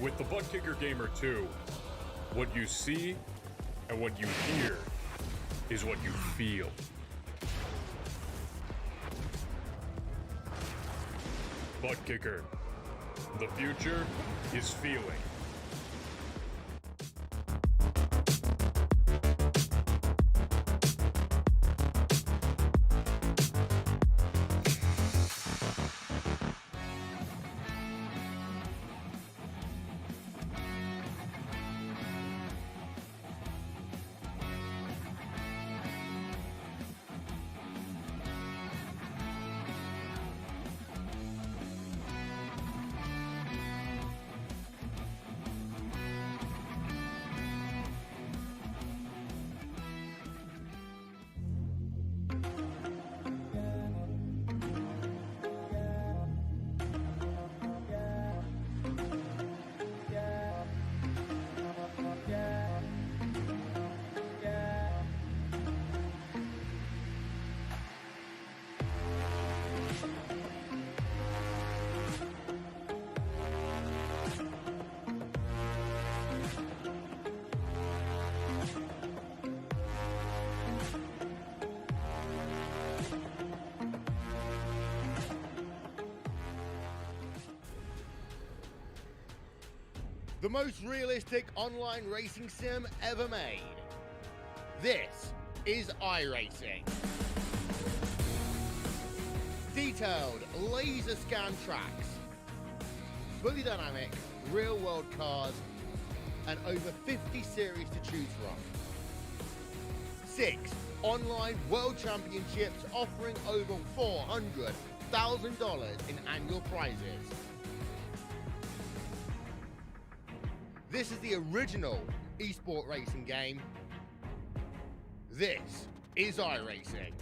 With the Butt Kicker Gamer 2, what you see and what you hear is what you feel. Butt Kicker. The future is feeling. The most realistic online racing sim ever made. This is iRacing. Detailed laser scan tracks, fully dynamic real world cars, and over 50 series to choose from. 6 online world championships offering over $400,000 in annual prizes. This is the original esport racing game. This is iRacing.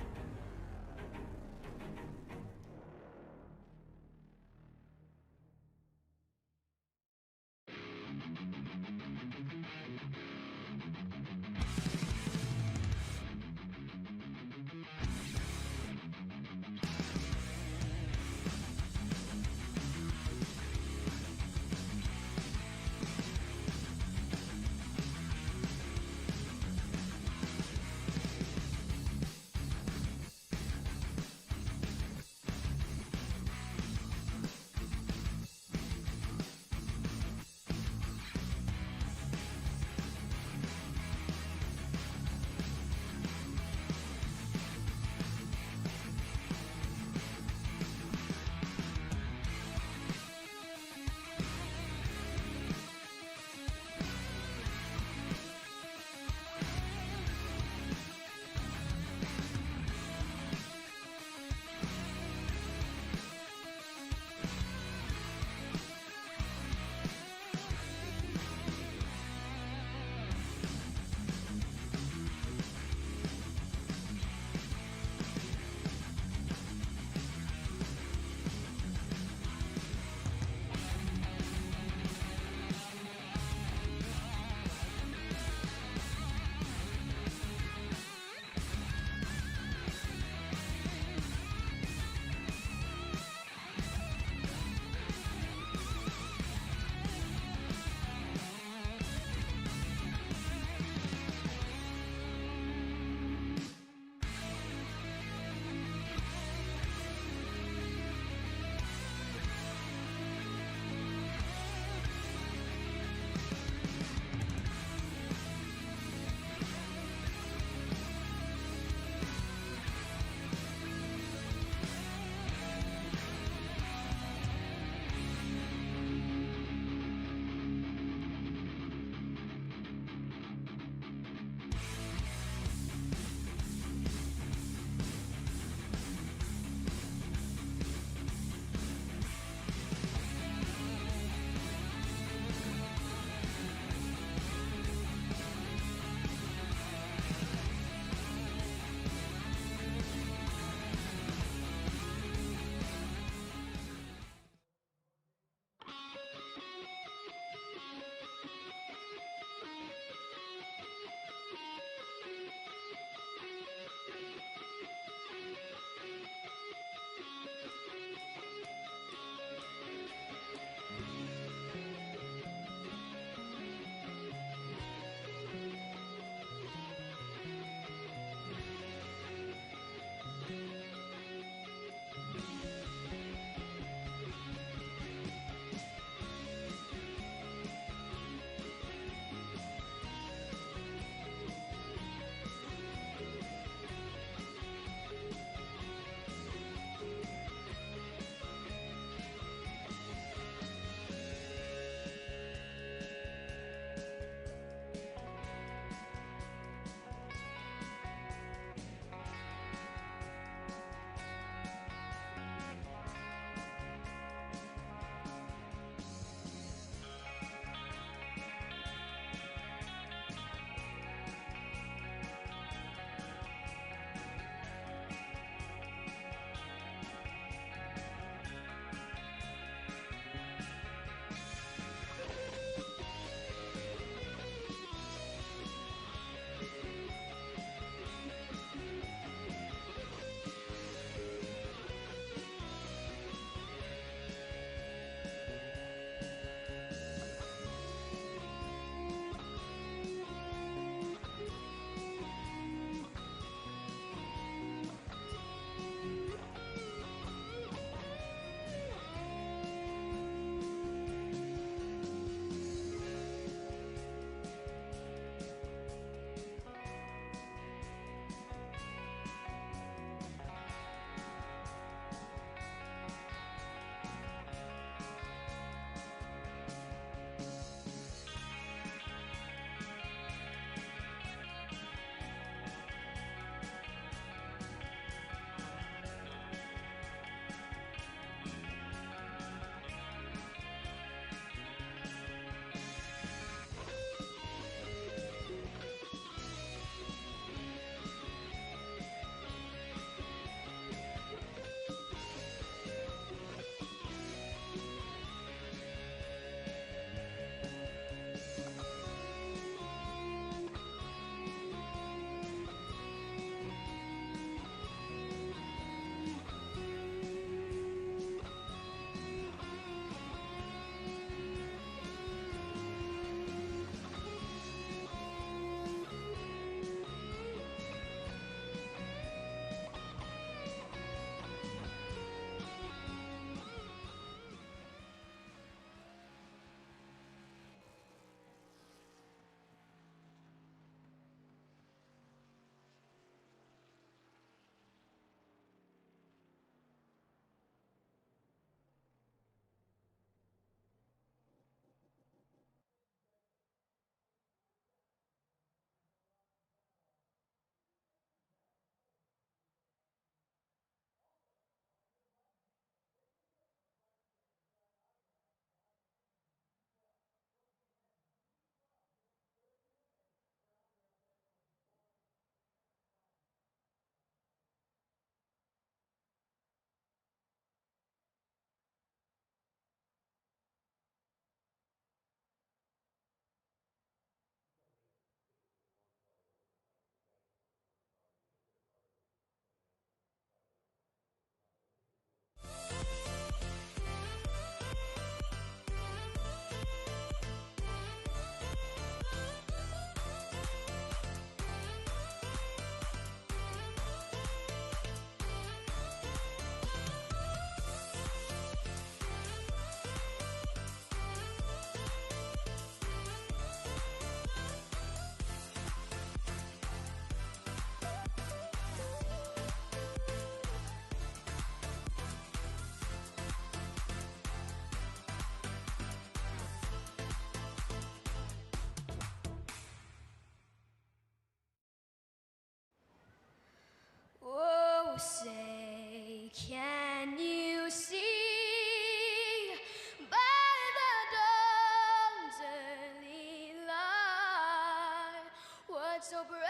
so proudly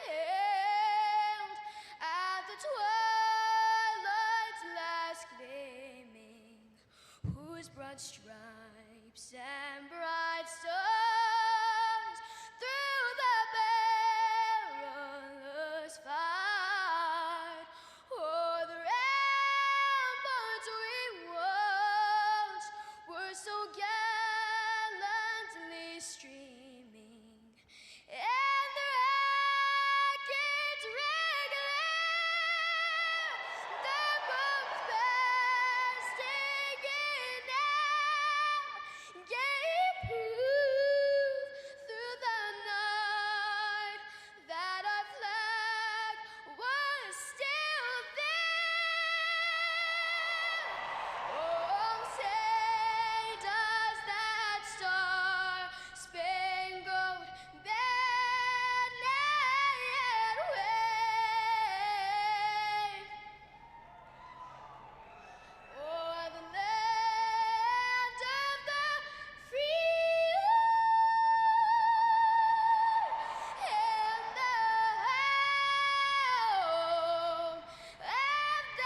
railed at the twilight's last gleaming, whose broad stripes and bright stars through the perilous fight o'er the ramparts we watched were so gallantly streaming, and the rockets regular the bombs bursting in air gave proof through the night that our flag was still there. Oh, say does that star-spangled banner yet wave o'er the land of the free and the home of the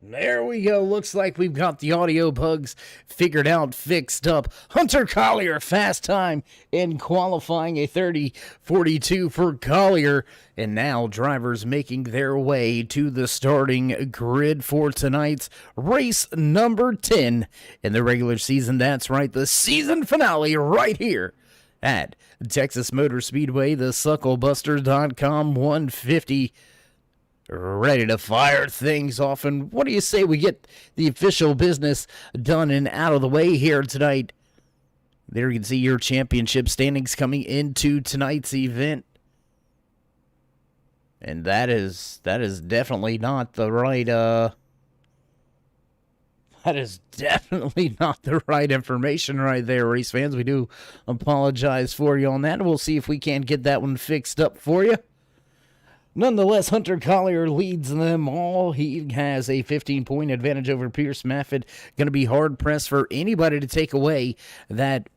There we go. Looks like we've got the audio bugs figured out, fixed up. Hunter Collier, fast time in qualifying, a 30:42 for Collier. And now drivers making their way to the starting grid for tonight's race number 10 in the regular season. That's right, the season finale right here at Texas Motor Speedway, the Sucklebusters.com 150. Ready to fire things off. And what do you say we get the official business done and out of the way here tonight? There you can see your championship standings coming into tonight's event. And that is definitely not the right that is definitely not the right information right there, race fans. We do apologize for you on that. We'll see if we can't get that one fixed up for you. Nonetheless, Hunter Collier leads them all. He has a 15-point advantage over Pierce Maffett. Going to be hard-pressed for anybody to take away that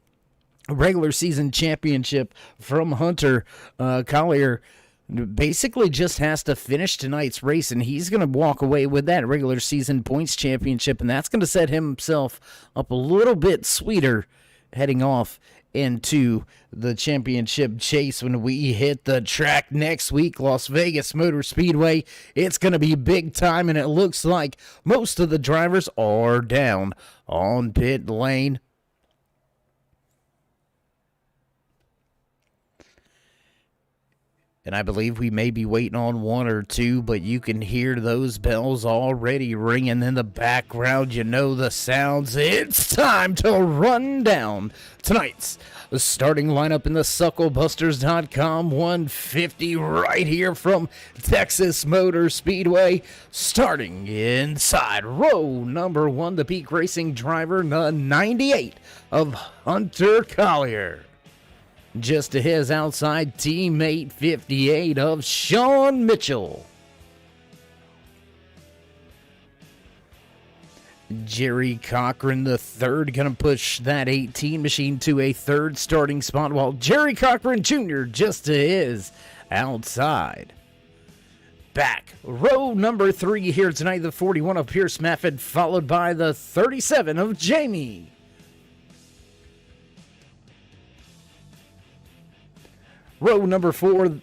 regular season championship from Hunter. Collier basically just has to finish tonight's race, and he's going to walk away with that regular season points championship, and that's going to set himself up a little bit sweeter heading off into the championship chase when we hit the track next week, Las Vegas Motor Speedway. It's going to be big time, and it looks like most of the drivers are down on pit lane. And I believe we may be waiting on one or two, but you can hear those bells already ringing in the background. You know the sounds. It's time to run down tonight's starting lineup in the Sucklebusters.com 150 right here from Texas Motor Speedway. Starting inside row number 1, the Peak Racing driver, the 98 of Hunter Collier. Just to his outside, teammate 58 of Sean Mitchell. Jerry Cochran, the third, going to push that 18 machine to a third starting spot, while Jerry Cochran Jr. just to his outside. Back, row number 3 here tonight, the 41 of Pierce Maffett, followed by the 37 of Jamie. Row number 4,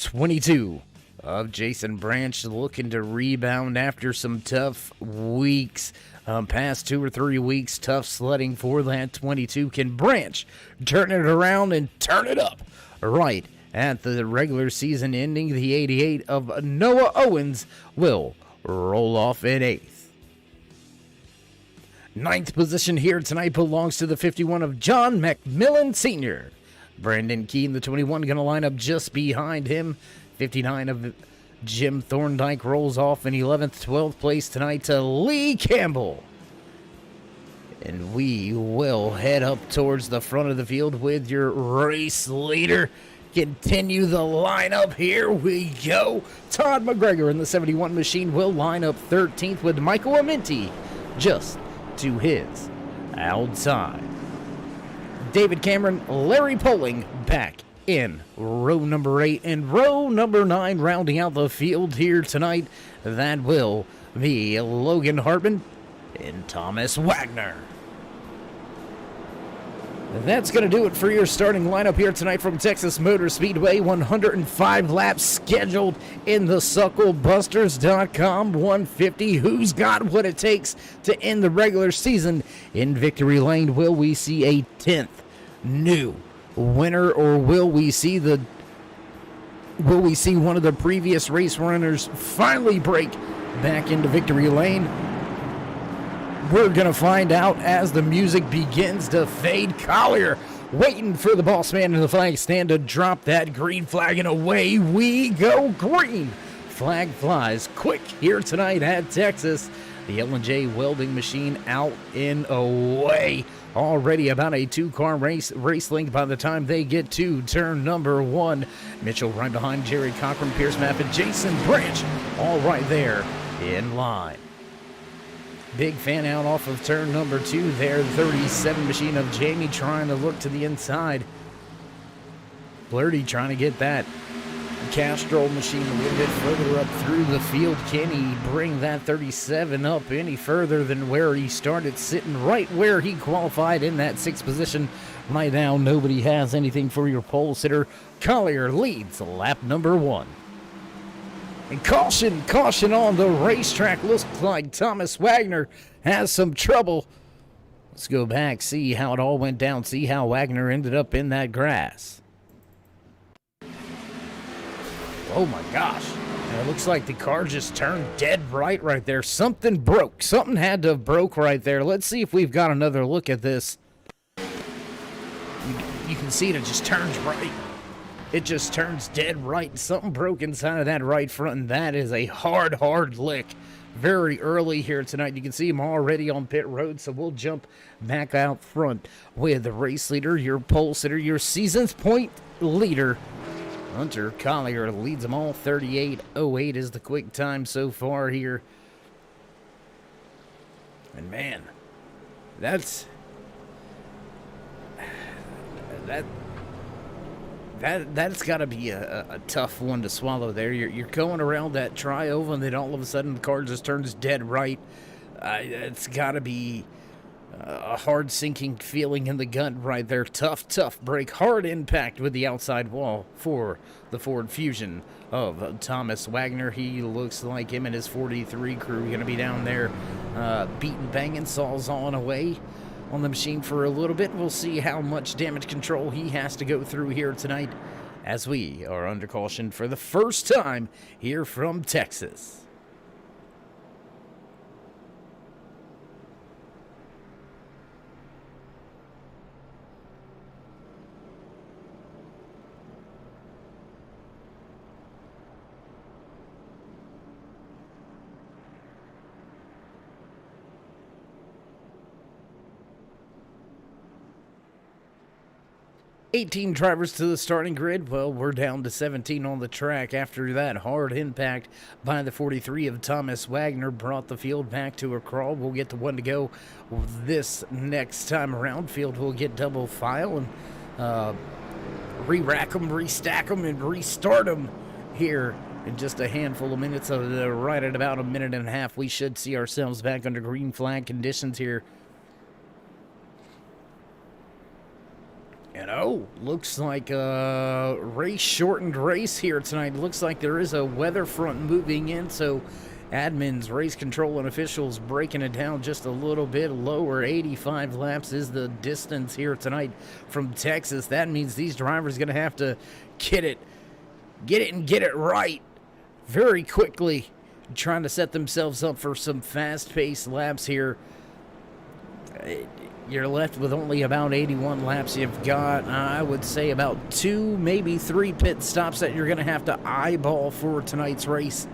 22 of Jason Branch, looking to rebound after some tough weeks. Past 2 or 3 weeks, tough sledding for that 22. Can Branch turn it around and turn it up right at the regular season ending. The 88 of Noah Owens will roll off in 8th. 9th position here tonight belongs to the 51 of John McMillan Sr. Brandon Keene, the 21, going to line up just behind him. 59 of Jim Thorndike rolls off in 11th. 12th place tonight to Lee Campbell. And we will head up towards the front of the field with your race leader. Continue the lineup. Here we go. Todd McGregor in the 71 machine will line up 13th with Michael Amenti just to his outside. David Cameron, Larry Poling back in row number 8 and row number 9 rounding out the field here tonight. That will be Logan Hartman and Thomas Wagner. That's going to do it for your starting lineup here tonight from Texas Motor Speedway. 105 laps scheduled in the SuckleBusters.com 150. Who's got what it takes to end the regular season in victory lane? Will we see a 10th new winner, or will we see one of the previous race runners finally break back into victory lane? We're going to find out as the music begins to fade. Collier waiting for the boss man in the flag stand to drop that green flag, and away we go. Green flag flies quick here tonight at Texas. The L&J welding machine out and away. Already about a 2-car race length by the time they get to turn number 1. Mitchell right behind Jerry Cochran, Pierce Maffett, Jason Branch all right there in line. Big fan out off of turn number 2 there. 37 machine of Jamie trying to look to the inside. Blurty trying to get that Castrol machine a little bit further up through the field. Can he bring that 37 up any further than where he started, sitting right where he qualified in that 6th position? Right now, nobody has anything for your pole sitter. Collier leads lap number 1. And caution on the racetrack. Looks like Thomas Wagner has some trouble. Let's go back, see how it all went down, see how Wagner ended up in that grass. Oh my gosh. And it looks like the car just turned dead right there. Something broke. Something had to have broke right there. Let's see if we've got another look at this. You can see it just turns right. It just turns dead right. Something broke inside of that right front, and that is a hard lick. Very early here tonight. You can see him already on pit road, so we'll jump back out front with the race leader, your pole sitter, your season's point leader. Hunter Collier leads them all. 38.08 is the quick time so far here. And man, that's got to be a tough one to swallow there. You're going around that tri-oval, and then all of a sudden the car just turns dead right. It's got to be a hard sinking feeling in the gut right there. Tough break. Hard impact with the outside wall for the Ford Fusion of Thomas Wagner. He looks like him and his 43 crew going to be down there beating, banging, sawzawing away on the machine for a little bit. We'll see how much damage control he has to go through here tonight as we are under caution for the first time here from Texas. 18 drivers to the starting grid. Well, we're down to 17 on the track after that hard impact by the 43 of Thomas Wagner brought the field back to a crawl. We'll get to one to go this next time around. Field will get double file and re-rack them, restack them, and restart them here in just a handful of minutes. Right at about a minute and a half, we should see ourselves back under green flag conditions here. And looks like a shortened race here tonight. Looks like there is a weather front moving in, so admins, race control, and officials breaking it down just a little bit lower. 85 laps is the distance here tonight from Texas. That means these drivers are going to have to get it and get it right very quickly, trying to set themselves up for some fast-paced laps here. You're left with only about 81 laps. You've got, I would say, about 2, maybe 3 pit stops that you're going to have to eyeball for tonight's race.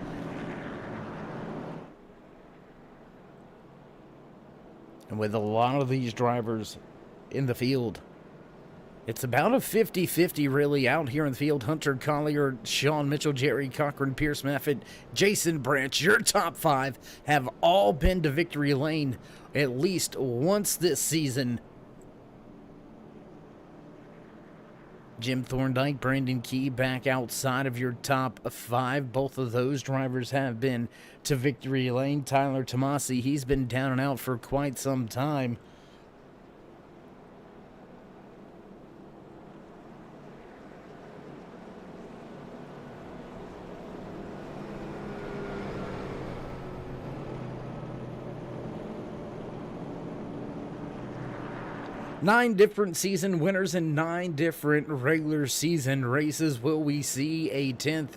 And with a lot of these drivers in the field, it's about a 50-50 really out here in the field. Hunter Collier, Sean Mitchell, Jerry Cochran, Pierce Maffitt, Jason Branch, your top 5 have all been to victory lane at least once this season. Jim Thorndike, Brandon Key back outside of your top 5. Both of those drivers have been to victory lane. Tyler Tomasi, he's been down and out for quite some time. Nine different season winners and 9 different regular season races. Will we see a 10th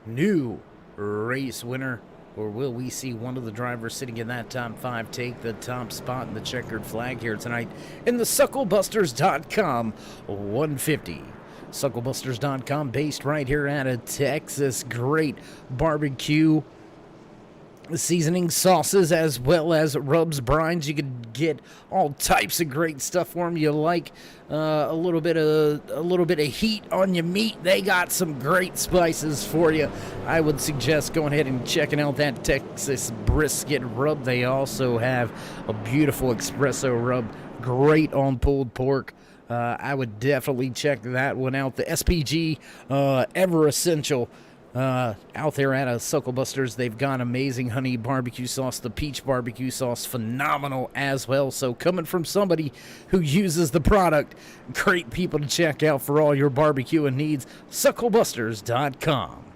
new race winner? Or will we see one of the drivers sitting in that top 5 take the top spot in the checkered flag here tonight in the Sucklebusters.com 150? Sucklebusters.com, based right here out of Texas. Great barbecue seasoning sauces as well as rubs, brines. You could get all types of great stuff for them. You like a little bit of heat on your meat, they got some great spices for you. I would suggest going ahead and checking out that Texas brisket rub. They also have a beautiful espresso rub, great on pulled pork. I would definitely check that one out. The SPG Ever Essential out there at Sucklebusters, they've got amazing honey barbecue sauce. The peach barbecue sauce, phenomenal as well. So coming from somebody who uses the product, great people to check out for all your barbecuing needs. Sucklebusters.com.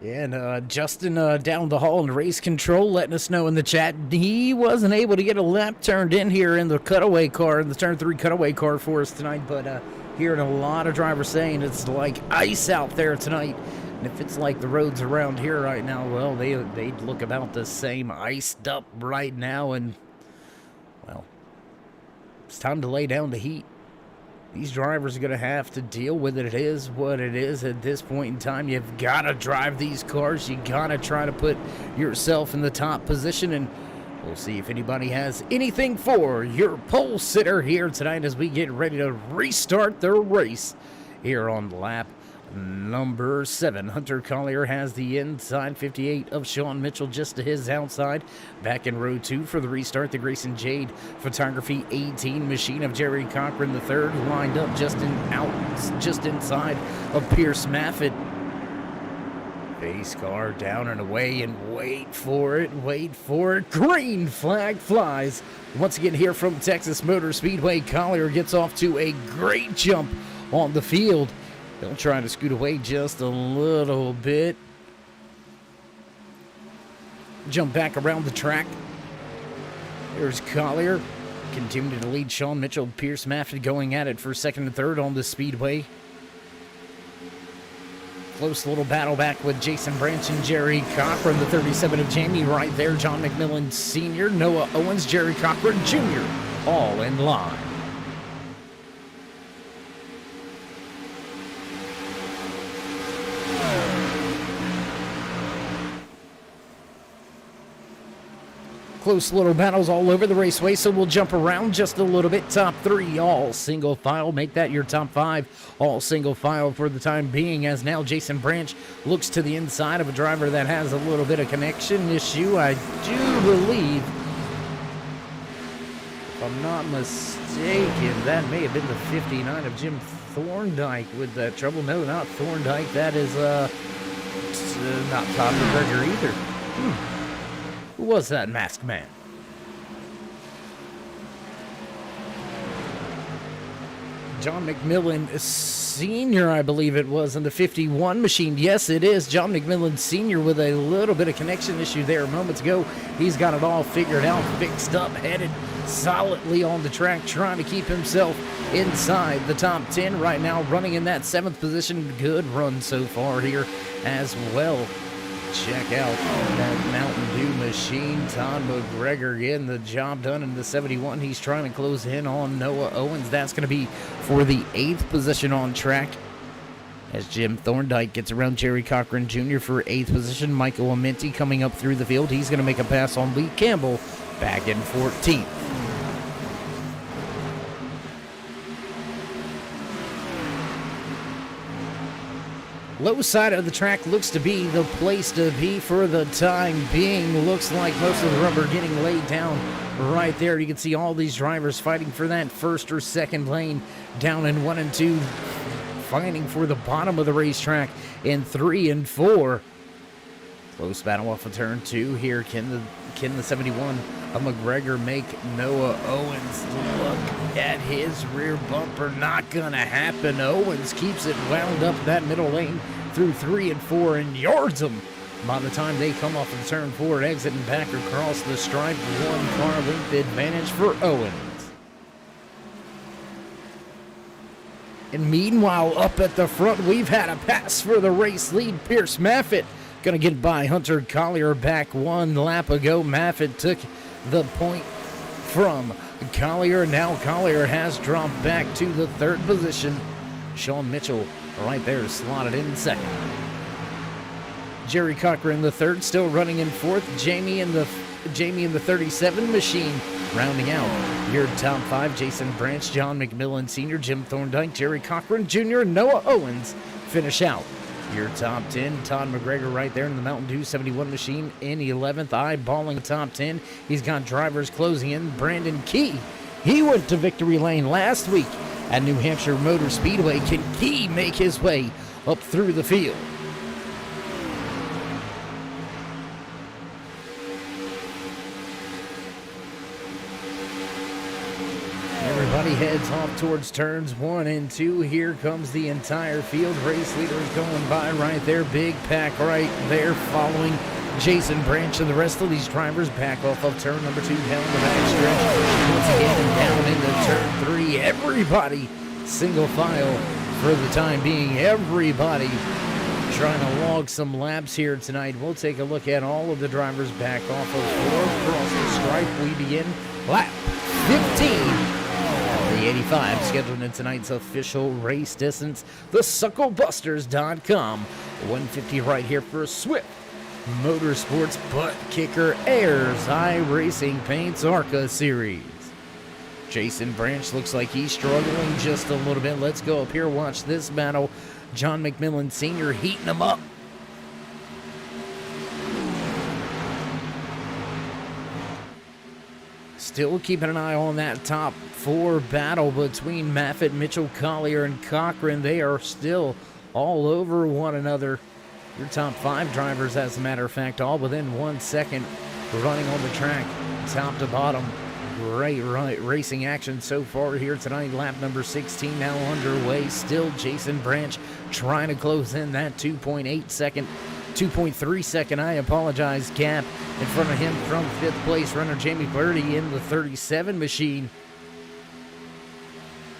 And Justin down the hall in race control letting us know in the chat he wasn't able to get a lap turned in here in the cutaway car, in the turn 3 cutaway car for us tonight. But hearing a lot of drivers saying it's like ice out there tonight. And if it's like the roads around here right now, well, they look about the same, iced up right now. And, well, it's time to lay down the heat. These drivers are going to have to deal with it. It is what it is at this point in time. You've got to drive these cars. You got to try to put yourself in the top position, and we'll see if anybody has anything for your pole sitter here tonight as we get ready to restart the race here on lap number 7. Hunter Collier has the inside, 58 of Sean Mitchell just to his outside. Back in row 2 for the restart, the Grayson Jade Photography 18 machine of Jerry Cochran the third, lined up just inside of Pierce Maffitt. Base car down and away, and wait for it. Green flag flies once again here from Texas Motor Speedway. Collier gets off to a great jump on the field. They'll try to scoot away just a little bit. Jump back around the track. There's Collier. Continuing to lead Sean Mitchell. Pierce Maffitt going at it for second and third on the speedway. Close little battle back with Jason Branch and Jerry Cochran. The 37 of Jamie right there. John McMillan Sr., Noah Owens, Jerry Cochran Jr. all in line. Close little battles all over the raceway, so we'll jump around just a little bit. Top 3, all single file. Make that your top 5, all single file for the time being, as now Jason Branch looks to the inside of a driver that has a little bit of connection issue. I do believe, if I'm not mistaken, that may have been the 59 of Jim Thorndike with that trouble. No, not Thorndike. That is not Todd McGregor either. Who was that masked man? John McMillan Sr., I believe it was, in the 51 machine. Yes, it is. John McMillan Sr. with a little bit of connection issue there moments ago. He's got it all figured out, fixed up, headed solidly on the track, trying to keep himself inside the top 10 right now, running in that 7th position. Good run so far here as well. Check out that Mountain Dew machine. Todd McGregor getting the job done in the 71. He's trying to close in on Noah Owens. That's going to be for the 8th position on track. As Jim Thorndike gets around Jerry Cochran Jr. for 8th position. Michael Amenti coming up through the field. He's going to make a pass on Lee Campbell back in 14th. Low side of the track looks to be the place to be for the time being. Looks like most of the rubber getting laid down right there. You can see all these drivers fighting for that first or second lane down in 1 and 2, fighting for the bottom of the racetrack in 3 and 4. Close battle off of turn 2 here. Can the 71 of McGregor make Noah Owens look at his rear bumper? Not gonna happen. Owens keeps it wound up that middle lane through 3 and 4 and yards them by the time they come off of turn 4 exit and back across the stripe. 1 car length advantage for Owens. And meanwhile, up at the front, we've had a pass for the race lead. Pierce Maffitt going to get by Hunter Collier back 1 lap ago. Maffitt took the point from Collier. Now Collier has dropped back to the 3rd position. Sean Mitchell right there slotted in 2nd. Jerry Cochran the 3rd, still running in 4th. Jamie in the 37 machine rounding out your top 5. Jason Branch, John McMillan Sr., Jim Thorndike, Jerry Cochran Jr., Noah Owens finish out your top 10. Todd McGregor right there in the Mountain Dew 71 machine in 11th, eyeballing the top 10. He's got drivers closing in. Brandon Key, he went to victory lane last week at New Hampshire Motor Speedway. Can Key make his way up through the field? Everybody heads off towards turns 1 and 2. Here comes the entire field. Race leaders going by right there. Big pack right there following Jason Branch, and the rest of these drivers back off of turn number 2 down the back stretch. Once again down into turn 3. Everybody single file for the time being. Everybody trying to log some laps here tonight. We'll take a look at all of the drivers back off of 4 across the stripe. We begin lap 15. The 85 scheduled in tonight's official race distance. The SuckleBusters.com 150 right here for Swift Motorsports Butt Kicker Ayers iRacing Paints ARCA Series. Jason Branch looks like he's struggling just a little bit. Let's go up here, watch this battle. John McMillan Sr. heating him up. Still keeping an eye on that top 4 battle between Maffitt, Mitchell, Collier, and Cochran. They are still all over one another. Your top 5 drivers, as a matter of fact, all within 1 second running on the track, top to bottom. Great racing action so far here tonight. Lap number 16 now underway. Still Jason Branch trying to close in that 2.3 second, I apologize, gap in front of him from 5th place runner Jamie Birdie in the 37 machine.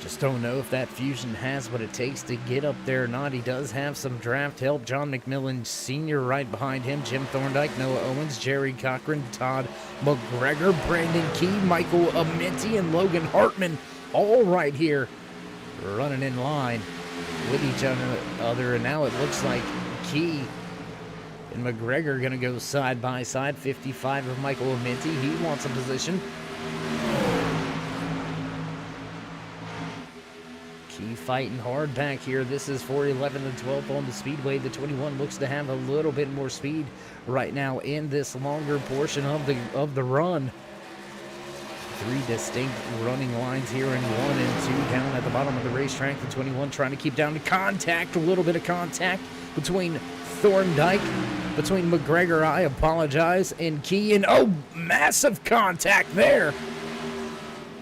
Just don't know if that Fusion has what it takes to get up there or not. He does have some draft help. John McMillan Sr. right behind him. Jim Thorndike, Noah Owens, Jerry Cochran, Todd McGregor, Brandon Key, Michael Amenti, and Logan Hartman all right here running in line with each other. And now it looks like Key and McGregor going to go side by side. 55 of Michael Amenti. He wants a position. Key fighting hard back here. This is for 11th and 12th on the speedway. The 21 looks to have a little bit more speed right now in this longer portion of the run. 3 distinct running lines here in 1 and 2 down at the bottom of the racetrack. The 21 trying to keep down the contact, a little bit of contact between Thorndike, between McGregor, I apologize, and Key, and oh, massive contact there.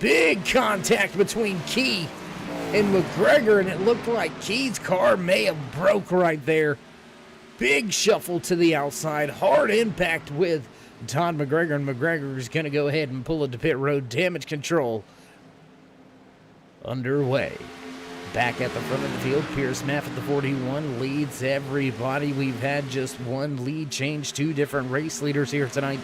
Big contact between Key and McGregor, and it looked like Key's car may have broke right there. Big shuffle to the outside, hard impact with Todd McGregor, and McGregor is going to go ahead and pull it to pit road. Damage control underway. Back at the front of the field, Pierce Maff at the 41 leads everybody. We've had just one lead change, two different race leaders here tonight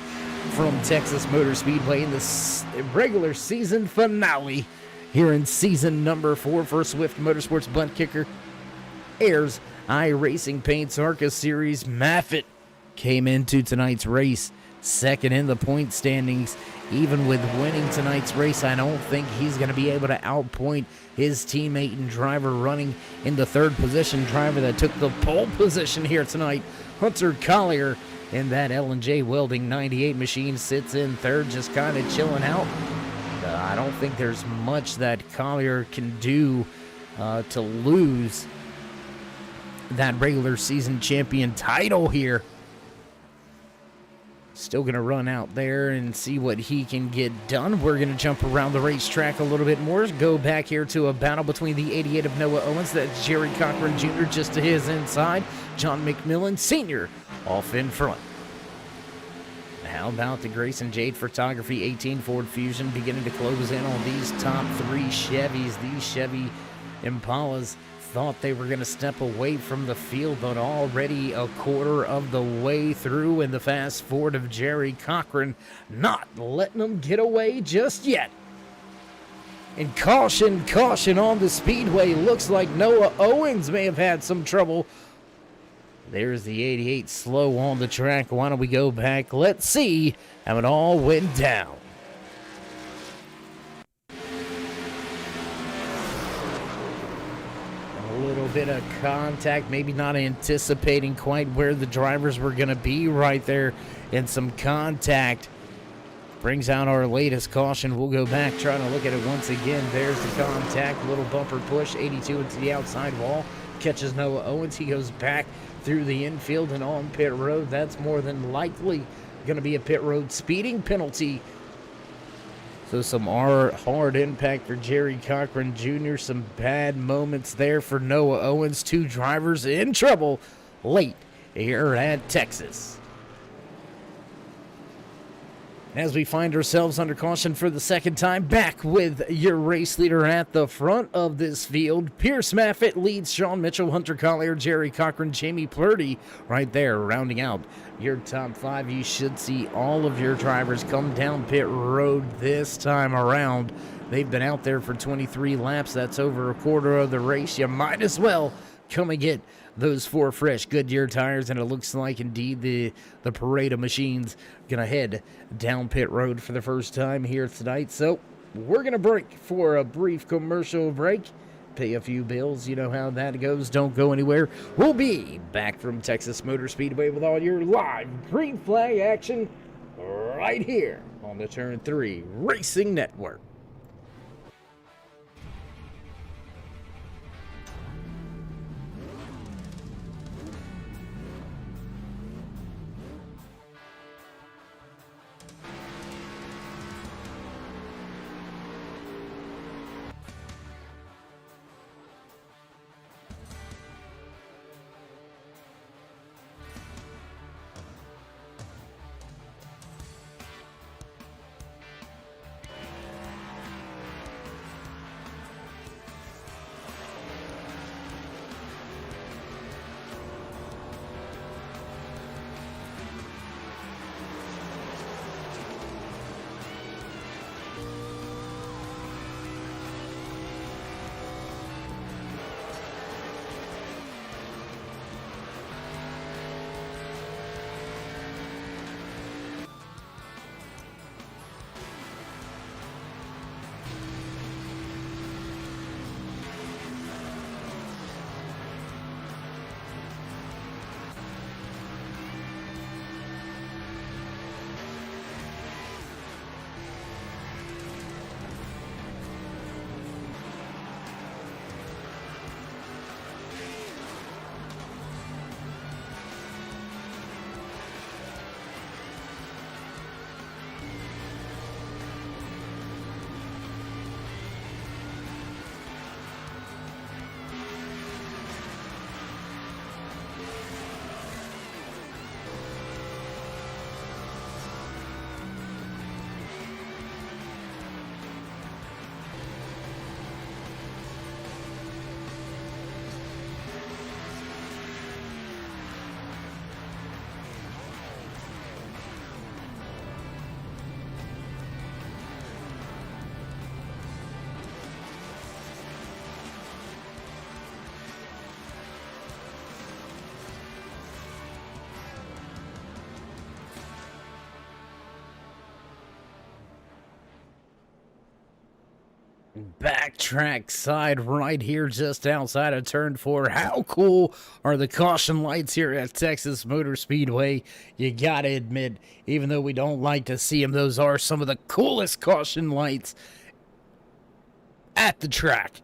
from Texas Motor Speedway in the regular season finale here in season number 4 for Swift Motorsports Butt Kicker. Ayers iRacing Paints ARCA Series. Maffitt came into tonight's race second in the point standings. Even with winning tonight's race, I don't think he's going to be able to outpoint his teammate and driver running in the third position. Driver that took the pole position here tonight, Hunter Collier, in that L&J Welding 98 machine, sits in third, just kind of chilling out. I don't think there's much that Collier can do to lose that regular season champion title here. Still going to run out there and see what he can get done. We're going to jump around the racetrack a little bit more. Go back here to a battle between the 88 of Noah Owens. That's Jerry Cochran Jr. just to his inside. John McMillan Sr. off in front. How about the Grayson Jade Photography 18 Ford Fusion beginning to close in on these top 3 Chevys. These Chevy Impalas thought they were going to step away from the field, but already a quarter of the way through, and the fast Ford of Jerry Cochran not letting them get away just yet. And caution, caution on the speedway. Looks like Noah Owens may have had some trouble. There's the 88 slow on the track. Why don't we go back? Let's see how it all went down. A little bit of contact, maybe not anticipating quite where the drivers were going to be right there, and some contact brings out our latest caution. We'll go back, trying to look at it once again. There's the contact, little bumper push, 82 into the outside wall, catches Noah Owens. He goes back through the infield and on pit road. That's more than likely going to be a pit road speeding penalty. So some hard impact for Jerry Cochran Jr. Some bad moments there for Noah Owens. 2 drivers in trouble late here at Texas. As we find ourselves under caution for the second time, back with your race leader at the front of this field. Pierce Maffitt leads Sean Mitchell, Hunter Collier, Jerry Cochran, Jamie Purdy right there, rounding out your top 5. You should see all of your drivers come down pit road this time around. They've been out there for 23 laps. That's over a quarter of the race. You might as well come and get those 4 fresh Goodyear tires, and it looks like indeed the parade of machines gonna head down pit road for the first time here tonight. So we're gonna break for a brief commercial break, pay a few bills. You know how that goes. Don't go anywhere. We'll be back from Texas Motor Speedway with all your live green flag action right here on the Turn 3 Racing Network. Backtrack side right here just outside of turn 4. How cool are the caution lights here at Texas Motor Speedway? You gotta admit, even though we don't like to see them, those are some of the coolest caution lights at the track.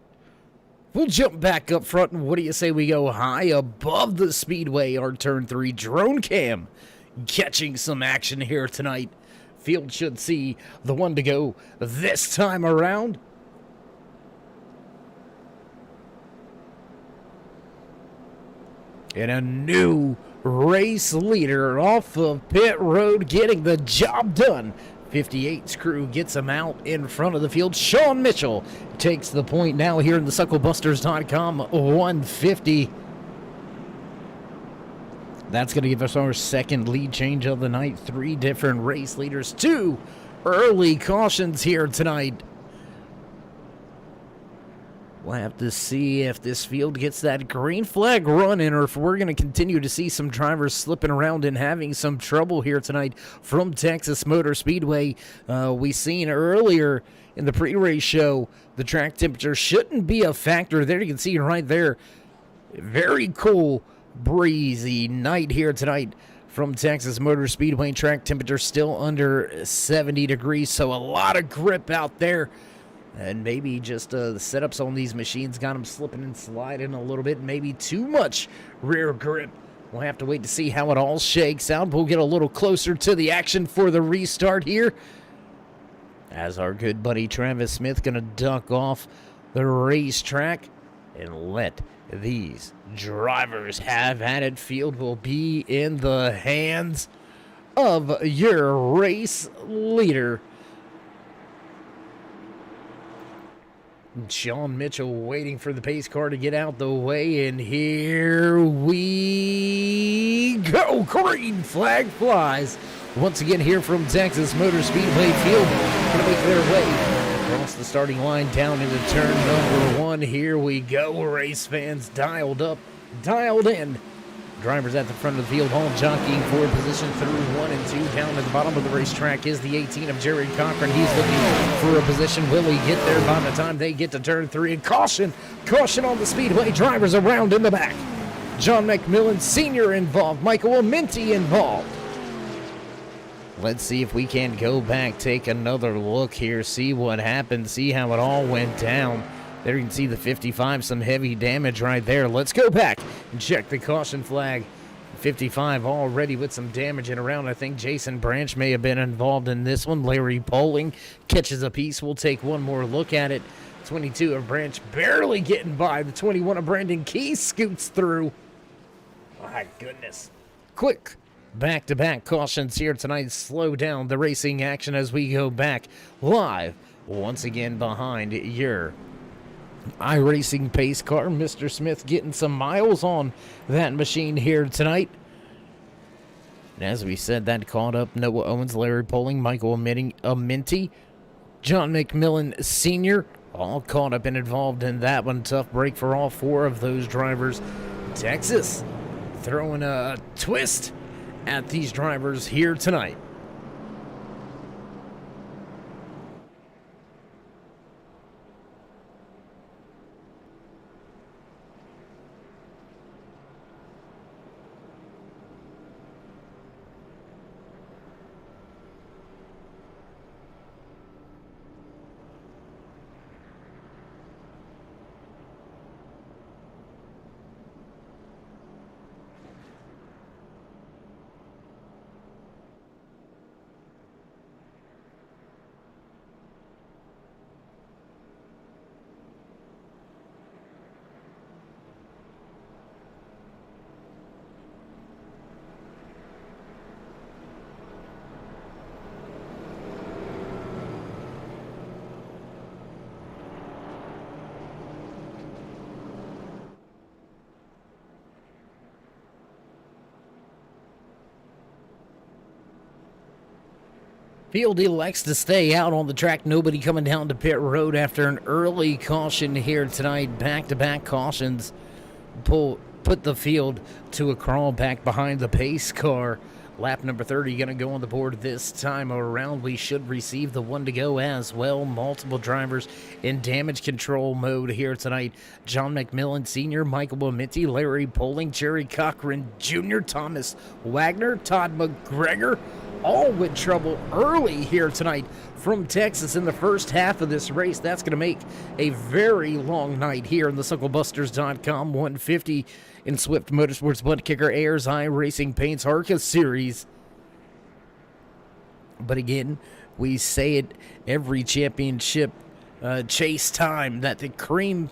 We'll jump back up front, and what do you say we go high above the speedway? Our turn 3 drone cam catching some action here tonight. Field should see the one to go this time around. And a new race leader off of pit road getting the job done. 58's crew gets him out in front of the field. Sean Mitchell takes the point now here in the sucklebusters.com 150. That's going to give us our second lead change of the night. 3 different race leaders, 2 early cautions here tonight. We'll have to see if this field gets that green flag running, or if we're going to continue to see some drivers slipping around and having some trouble here tonight from Texas Motor Speedway. We seen earlier in the pre-race show, the track temperature shouldn't be a factor there. You can see right there, very cool, breezy night here tonight from Texas Motor Speedway. Track temperature still under 70 degrees, so a lot of grip out there. And maybe just the setups on these machines got them slipping and sliding a little bit. Maybe too much rear grip. We'll have to wait to see how it all shakes out. We'll get a little closer to the action for the restart here, as our good buddy Travis Smith going to duck off the racetrack and let these drivers have at it. Field will be in the hands of your race leader, Sean Mitchell, waiting for the pace car to get out the way, and here we go. Green flag flies once again here from Texas Motor Speedway Field. Going to make their way across the starting line down into turn number 1. Here we go. Race fans dialed up, dialed in. Drivers at the front of the field, all jockeying for position through 1 and 2. Down at the bottom of the racetrack is the 18 of Jared Cochran. He's looking for a position. Will he get there by the time they get to turn 3? And caution on the speedway. Drivers around in the back. John McMillan Sr. involved. Michael Amenti involved. Let's see if we can go back, take another look here, see what happened, see how it all went down. There you can see the 55, some heavy damage right there. Let's go back and check the caution flag. 55 already with some damage in around. I think Jason Branch may have been involved in this one. Larry Poling catches a piece. We'll take one more look at it. 22 of Branch barely getting by. The 21 of Brandon Key scoots through. My goodness. Quick back-to-back cautions here tonight. Slow down the racing action as we go back live once again behind your iRacing pace car. Mr. Smith getting some miles on that machine here tonight. And as we said, that caught up Noah Owens, Larry Poling, Michael Amenti, John McMillan Sr., all caught up and involved in that one. Tough break for all 4 of those drivers. Texas throwing a twist at these drivers here tonight. Field elects to stay out on the track. Nobody coming down to pit road after an early caution here tonight. Back-to-back cautions put the field to a crawl back behind the pace car. Lap number 30 going to go on the board this time around. We should receive the one to go as well. Multiple drivers in damage control mode here tonight. John McMillan Sr., Michael Bominti, Larry Poling, Jerry Cochran Jr., Thomas Wagner, Todd McGregor, all with trouble early here tonight from Texas in the first half of this race. That's going to make a very long night here in the CircleBusters.com 150 in Swift Motorsports BUTTKICKER Ayers iRacing Paints ARCA Series. But again, we say it every championship chase time that the cream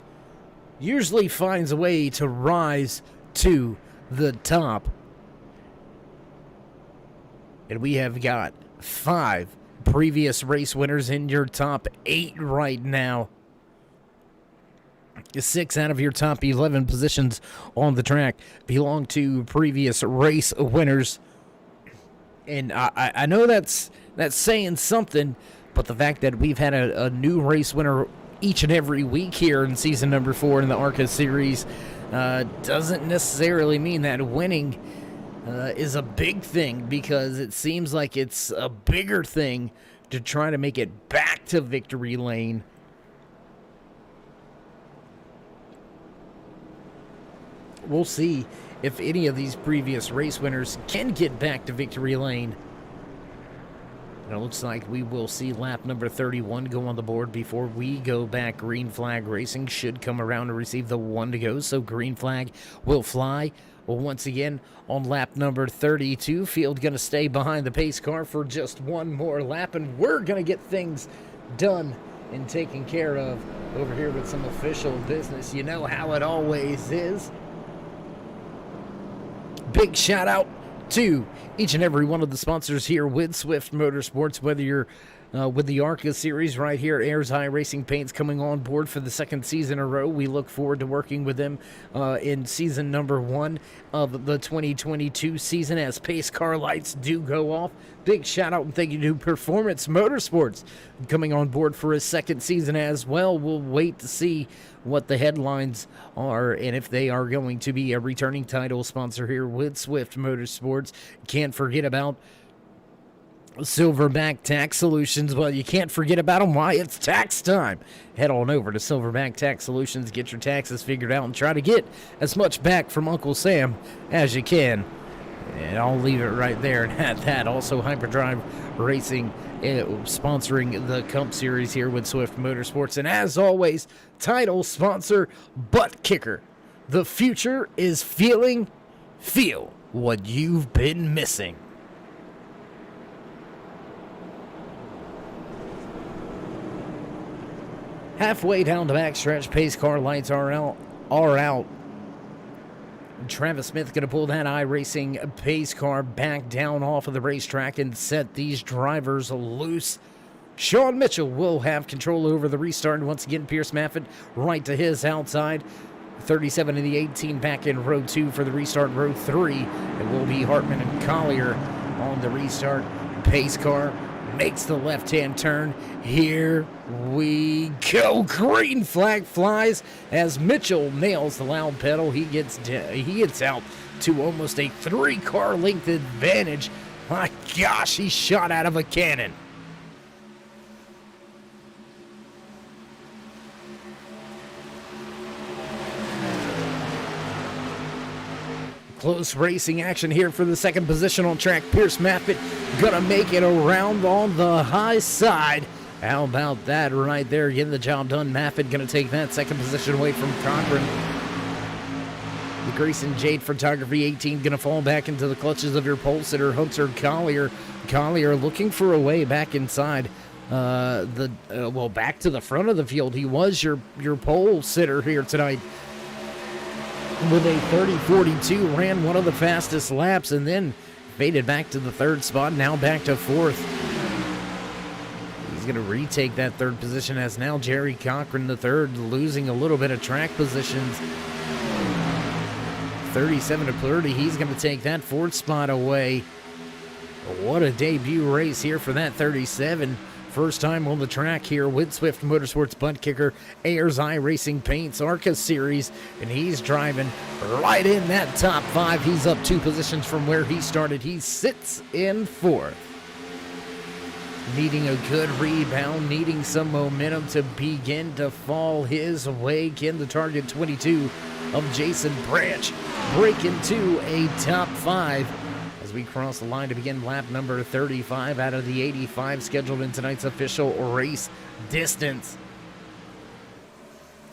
usually finds a way to rise to the top. And we have got 5 previous race winners in your top 8 right now. 6 out of your top 11 positions on the track belong to previous race winners. And I know that's saying something, but the fact that we've had a new race winner each and every week here in season number 4 in the ARCA series doesn't necessarily mean that winning is a big thing, because it seems like it's a bigger thing to try to make it back to victory lane. We'll see if any of these previous race winners can get back to victory lane. And it looks like we will see lap number 31 go on the board before we go back. Green flag racing should come around to receive the one to go, so green flag will fly. Well, once again, on lap number 32, field going to stay behind the pace car for just one more lap, and we're going to get things done and taken care of over here with some official business. You know how it always is. Big shout out to each and every one of the sponsors here with Swift Motorsports, whether you're with the ARCA series right here, Ayers iRacing Paints coming on board for the second season in a row. We look forward to working with them in season number 1 of the 2022 season as pace car lights do go off. Big shout out and thank you to Performance Motorsports coming on board for a second season as well. We'll wait to see what the headlines are and if they are going to be a returning title sponsor here with Swift Motorsports. Can't forget about Silverback Tax Solutions. Well, you can't forget about them. Why? It's tax time. Head on over to Silverback Tax Solutions, get your taxes figured out, and try to get as much back from Uncle Sam as you can. And I'll leave it right there. And at that, also Hyperdrive Racing sponsoring the Cup Series here with Swift Motorsports. And as always, title sponsor BUTTKICKER. The future is feeling. Feel what you've been missing. Halfway down the backstretch, pace car lights are out. Travis Smith going to pull that iRacing pace car back down off of the racetrack and set these drivers loose. Sean Mitchell will have control over the restart. And once again, Pierce Maffett right to his outside. 37 in the 18 back in row 2 for the restart. Row 3, it will be Hartman and Collier on the restart. Pace car makes the left-hand turn. Here we go. Green flag flies as Mitchell nails the loud pedal. He gets out to almost a 3-car length advantage. My gosh, he shot out of a cannon. Close racing action here for the second position on track. Pierce Maffett gonna make it around on the high side. How about that right there? Getting the job done. Maffett gonna take that second position away from Cochran. The Grayson Jade Photography 18 gonna fall back into the clutches of your pole sitter, Hunter Collier. Collier looking for a way back inside back to the front of the field. He was your pole sitter here tonight. With a 30.42, ran one of the fastest laps and then faded back to the 3rd spot, now back to 4th. He's going to retake that 3rd position as now Jerry Cochran the 3rd, losing a little bit of track positions. 37 to 30, he's going to take that 4th spot away. What a debut race here for that 37. First time on the track here with Swift MotorSports butt kicker, Ayers iRacing paints ARCA series, and he's driving right in that top 5. He's up 2 positions from where he started. He sits in 4th. Needing a good rebound, needing some momentum to begin to fall his way. Can the target 22 of Jason Branch break into a top 5 as we cross the line to begin lap number 35 out of the 85 scheduled in tonight's official race distance.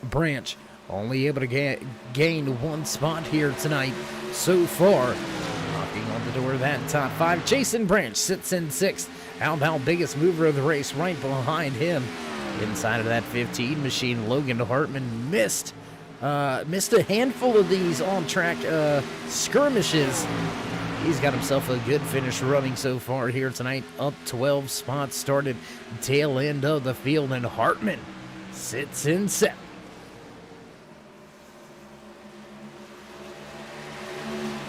Branch only able to gain 1 spot here tonight so far. Knocking on the door of that top 5. Jason Branch sits in 6th. How about biggest mover of the race right behind him? Inside of that 15 machine, Logan Hartman missed a handful of these on-track skirmishes. He's got himself a good finish running so far here tonight. Up 12 spots, started tail end of the field, and Hartman sits in 7th.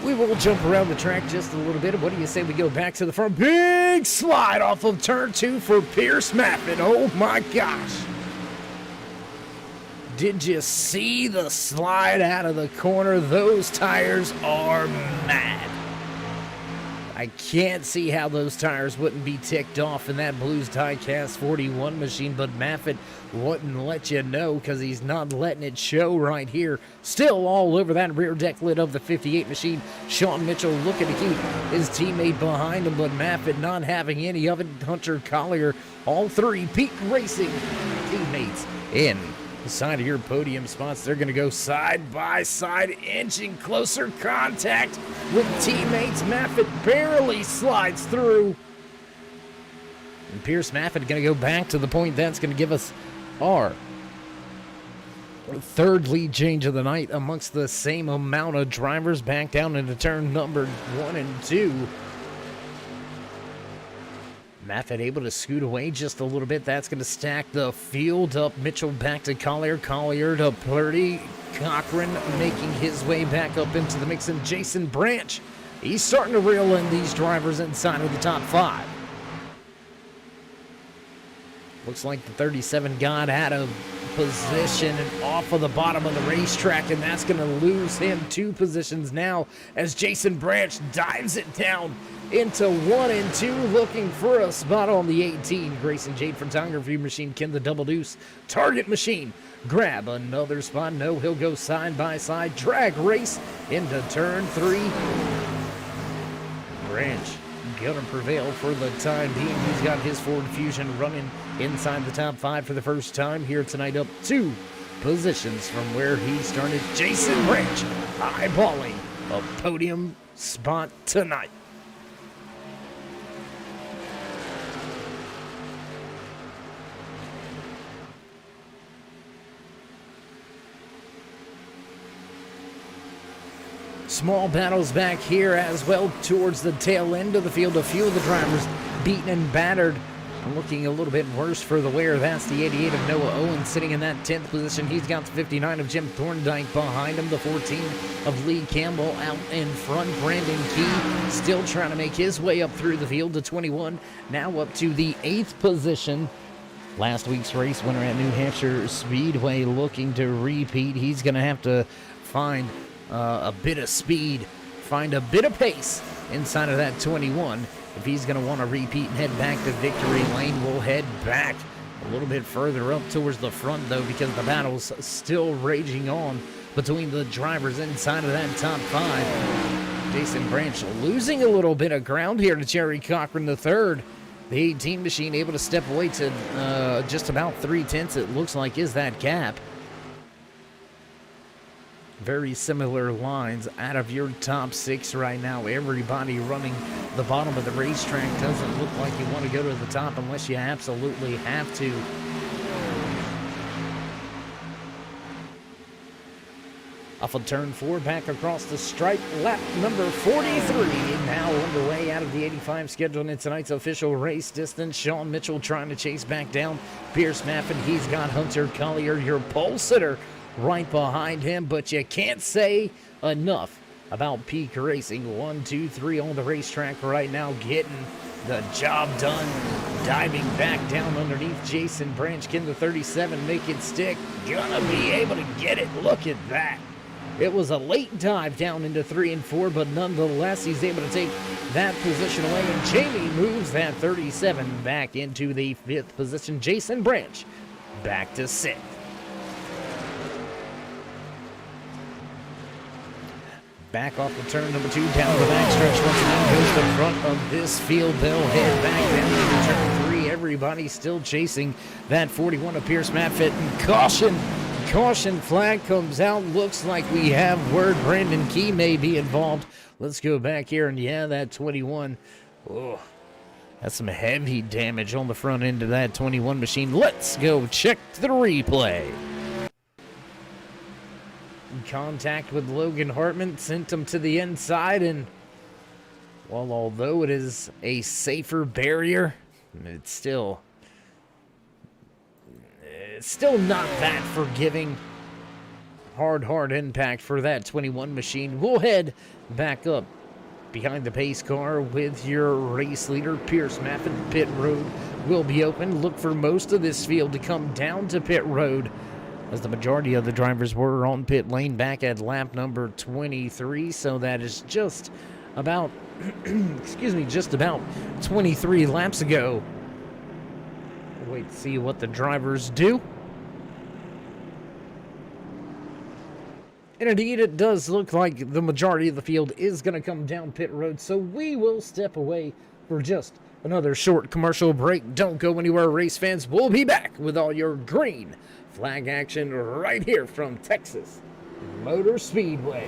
We will jump around the track just a little bit. What do you say we go back to the front? Big slide off of turn 2 for Pierce Maffin. Oh my gosh. Did you see the slide out of the corner? Those tires are mad. I can't see how those tires wouldn't be ticked off in that Blues Diecast 41 machine, but Maffin wouldn't let you know because he's not letting it show right here. Still all over that rear deck lid of the 58 machine. Sean Mitchell looking to keep his teammate behind him, but Maffin not having any of it. Hunter Collier, all 3 Peak Racing teammates in the side of your podium spots. They're going to go side by side, inching closer contact with teammates. Maffin barely slides through. And Pierce Maffin going to go back to the point. That's going to give us our 3rd lead change of the night amongst the same amount of drivers back down into turn number 1 and 2. Maffin able to scoot away just a little bit. That's going to stack the field up. Mitchell back to Collier. Collier to Purdy. Cochran making his way back up into the mix. And Jason Branch, he's starting to reel in these drivers inside of the top 5. Looks like the 37 got out of position and off of the bottom of the racetrack, and that's going to lose him 2 positions now as Jason Branch dives it down into 1 and 2, looking for a spot on the 18. Grayson Jade photography machine, Ken the Double Deuce target machine. Grab another spot. No, he'll go side by side. Drag race into turn 3. Branch gonna prevail for the time being. He's got his Ford Fusion running inside the top 5 for the first time here tonight, up 2 positions from where he started. Jason Branch eyeballing a podium spot tonight. Small battles back here as well towards the tail end of the field. A few of the drivers beaten and battered and looking a little bit worse for the wear. That's the 88 of Noah Owen sitting in that 10th position. He's got the 59 of Jim Thorndike behind him. The 14 of Lee Campbell out in front. Brandon Key still trying to make his way up through the field to 21. Now up to the 8th position. Last week's race winner at New Hampshire Speedway looking to repeat. He's going to have to find a bit of speed, find a bit of pace inside of that 21 if he's going to want to repeat and head back to victory lane. We'll head back a little bit further up towards the front though, because the battle's still raging on between the drivers inside of that top 5. Jason Branch losing a little bit of ground here to Jerry Cochran III. The 18 machine able to step away to just about 3/10 it looks like is that gap. Very similar lines out of your top 6 right now. Everybody running the bottom of the racetrack. Doesn't look like you want to go to the top unless you absolutely have to. Off of turn 4, back across the stripe, lap number 43. Now underway out of the 85 scheduled in tonight's official race distance. Sean Mitchell trying to chase back down Pierce Maffin. He's got Hunter Collier, your pole sitter, right behind him, but you can't say enough about Peak Racing. 1, 2, 3 on the racetrack right now, getting the job done. Diving back down underneath Jason Branch. Can the 37 make it stick? Gonna be able to get it. Look at that. It was a late dive down into 3 and 4, but nonetheless, he's able to take that position away. And Jamie moves that 37 back into the 5th position. Jason Branch back to 6th. Back off the turn number 2, down the backstretch once again, goes the front of this field. They'll head back down into turn 3. Everybody still chasing that 41 of Pierce Matfit. And caution flag comes out. Looks like we have word Brandon Key may be involved. Let's go back here, and yeah, that 21. Oh, that's some heavy damage on the front end of that 21 machine. Let's go check the replay. Contact with Logan Hartman sent him to the inside, and well, although it is a safer barrier, it's still not that forgiving. Hard impact for that 21 machine. We'll head back up behind the pace car with your race leader, Pierce Maffin. Pit road will be open. Look for most of this field to come down to pit road, as the majority of the drivers were on pit lane back at lap number 23. So that is just about, just about 23 laps ago. Wait to see what the drivers do. And indeed, it does look like the majority of the field is going to come down pit road. So we will step away for just another short commercial break. Don't go anywhere, race fans. We'll be back with all your green flag action right here from Texas Motor Speedway.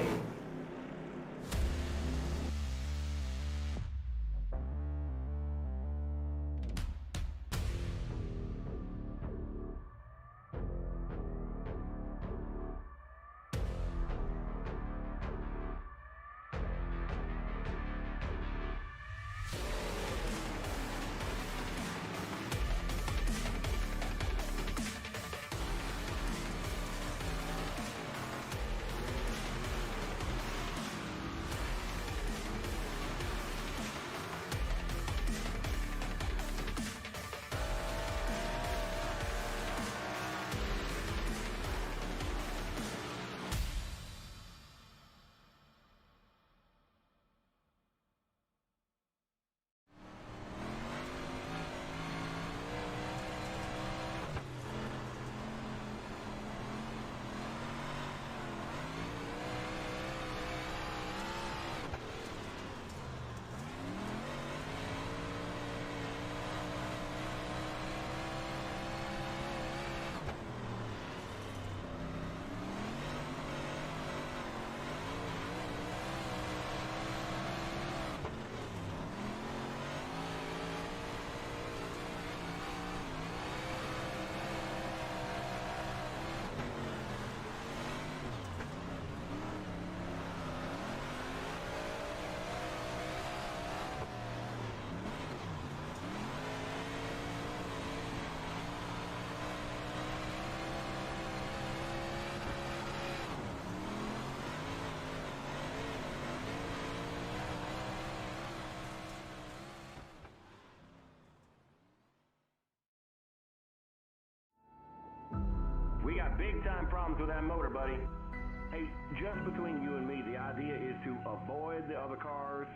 We got big-time problems with that motor, buddy. Hey, just between you and me, the idea is to avoid the other cars.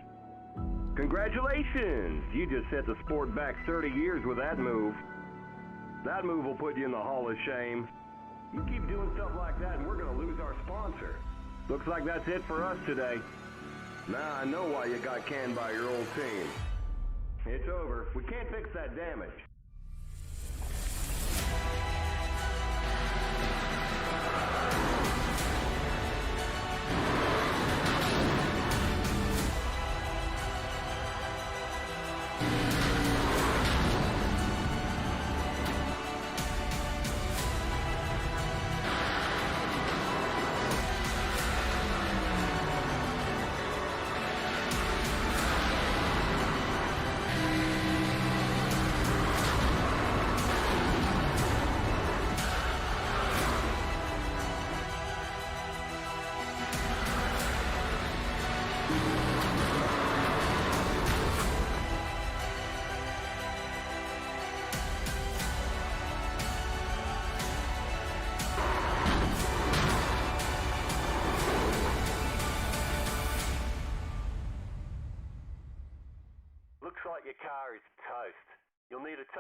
Congratulations! You just set the sport back 30 years with that move. That move will put you in the Hall of Shame. You keep doing stuff like that and we're going to lose our sponsor. Looks like that's it for us today. Now I know why you got canned by your old team. It's over. We can't fix that damage.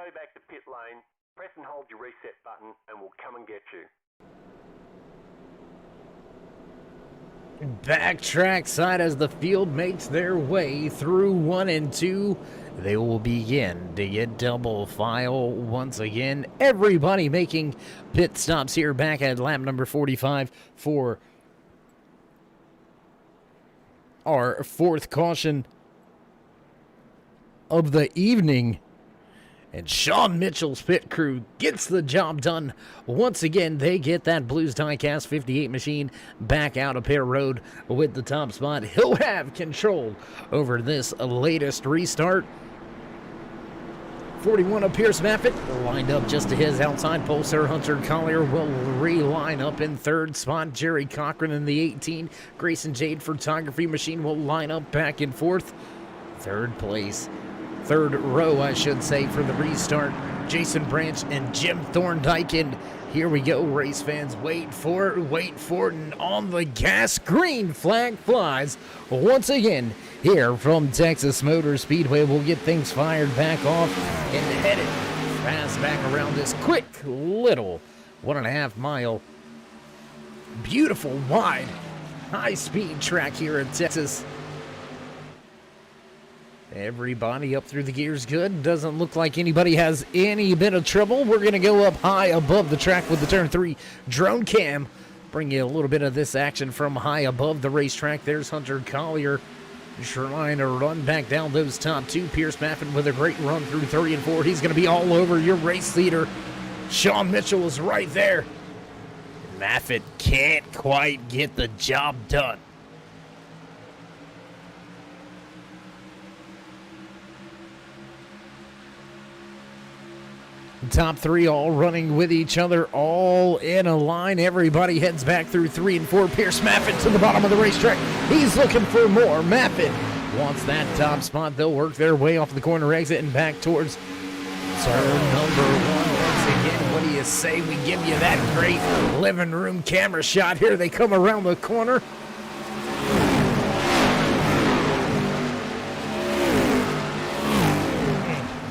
way back to pit lane, press and hold your reset button, and we'll come and get you. Backtrack side as the field makes their way through 1 and 2. They will begin to get double file once again. Everybody making pit stops here back at lap number 45 for our fourth caution of the evening. And Sean Mitchell's pit crew gets the job done. Once again, they get that Blues Diecast 58 machine back out of pit road with the top spot. He'll have control over this latest restart. 41 of Pierce Maffitt lined up just to his outside pole. Sir Hunter Collier will re-line up in third spot. Jerry Cochran in the 18. Grayson Jade Photography Machine will line up back in fourth. Third place. Third row, I should say, for the restart. Jason Branch and Jim Thorndike. And here we go, race fans. Wait for it. And on the gas, green flag flies. Once again, here from Texas Motor Speedway, we'll get things fired back off and headed fast back around this quick little 1.5 mile, beautiful, wide, high-speed track here in Texas. Everybody up through the gears good. Doesn't look like anybody has any bit of trouble. We're going to go up high above the track with the turn 3 drone cam. Bring you a little bit of this action from high above the racetrack. There's Hunter Collier trying to run back down those top two. Pierce Maffitt with a great run through 3 and 4. He's going to be all over your race leader. Sean Mitchell is right there. Maffitt can't quite get the job done. Top 3 all running with each other, all in a line. Everybody heads back through 3 and 4. Pierce Maffitt to the bottom of the racetrack. He's looking for more. Maffitt wants that top spot. They'll work their way off the corner exit and back towards turn number 1. Once again, what do you say? We give you that great living room camera shot. Here they come around the corner.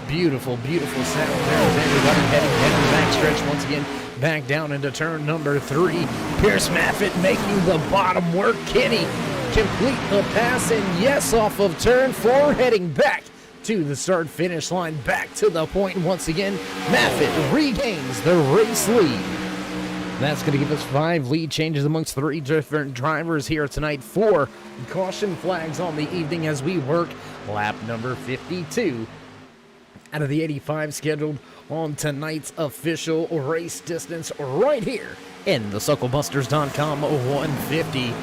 Beautiful, beautiful sound there with everybody heading down the backstretch once again, back down into turn number 3. Pierce Maffitt making the bottom work. Kenny complete the pass, and yes, off of turn 4, heading back to the start-finish line, back to the point once again. Maffitt regains the race lead. That's going to give us 5 lead changes amongst 3 different drivers here tonight. 4 caution flags on the evening as we work lap number 52. Out of the 85 scheduled on tonight's official race distance right here in the SuckleBusters.com 150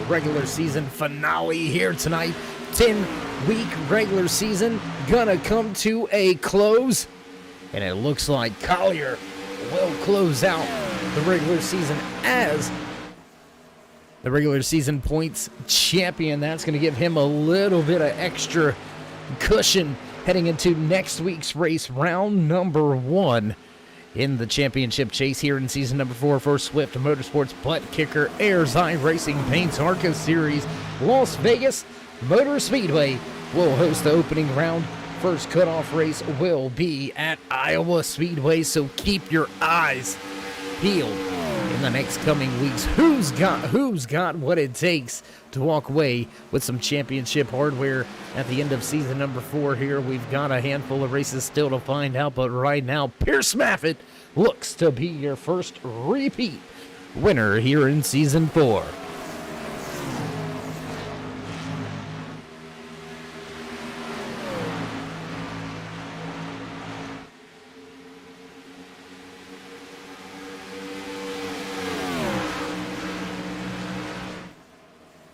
regular season finale here tonight. 10-week regular season gonna come to a close, and it looks like Collier will close out the regular season as the regular season points champion. That's gonna give him a little bit of extra cushion heading into next week's race, round number 1 in the championship chase here in season number 4 for Swift MotorSports BUTTKICKER Ayers iRacing Paints ARCA Series. Las Vegas Motor Speedway will host the opening round. First cutoff race will be at Iowa Speedway, so keep your eyes peeled in the next coming weeks. Who's got what it takes to walk away with some championship hardware at the end of season number 4 here? We've got a handful of races still to find out, but right now Pierce Maffitt looks to be your first repeat winner here in season 4.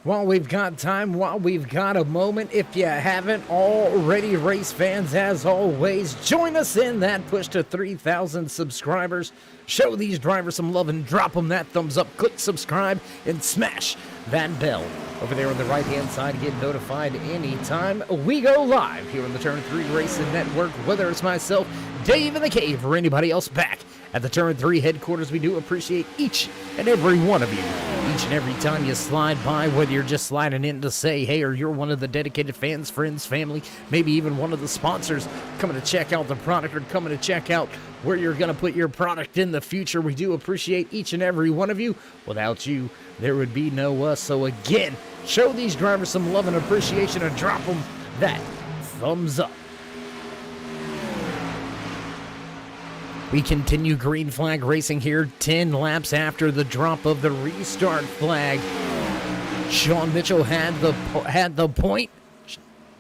While we've got time, while we've got a moment, if you haven't already, race fans, as always, join us in that push to 3,000 subscribers. Show these drivers some love and drop them that thumbs up. Click subscribe and smash that bell over there on the right-hand side to get notified anytime we go live here on the Turn 3 Racing Network, whether it's myself, Dave in the Cave, or anybody else back At the Turn 3 headquarters, we do appreciate each and every one of you. Each and every time you slide by, whether you're just sliding in to say hey, or you're one of the dedicated fans, friends, family, maybe even one of the sponsors coming to check out the product or coming to check out where you're going to put your product in the future. We do appreciate each and every one of you. Without you, there would be no us. So again, show these drivers some love and appreciation and drop them that thumbs up. We continue green flag racing here 10 laps after the drop of the restart flag. Sean Mitchell had the point.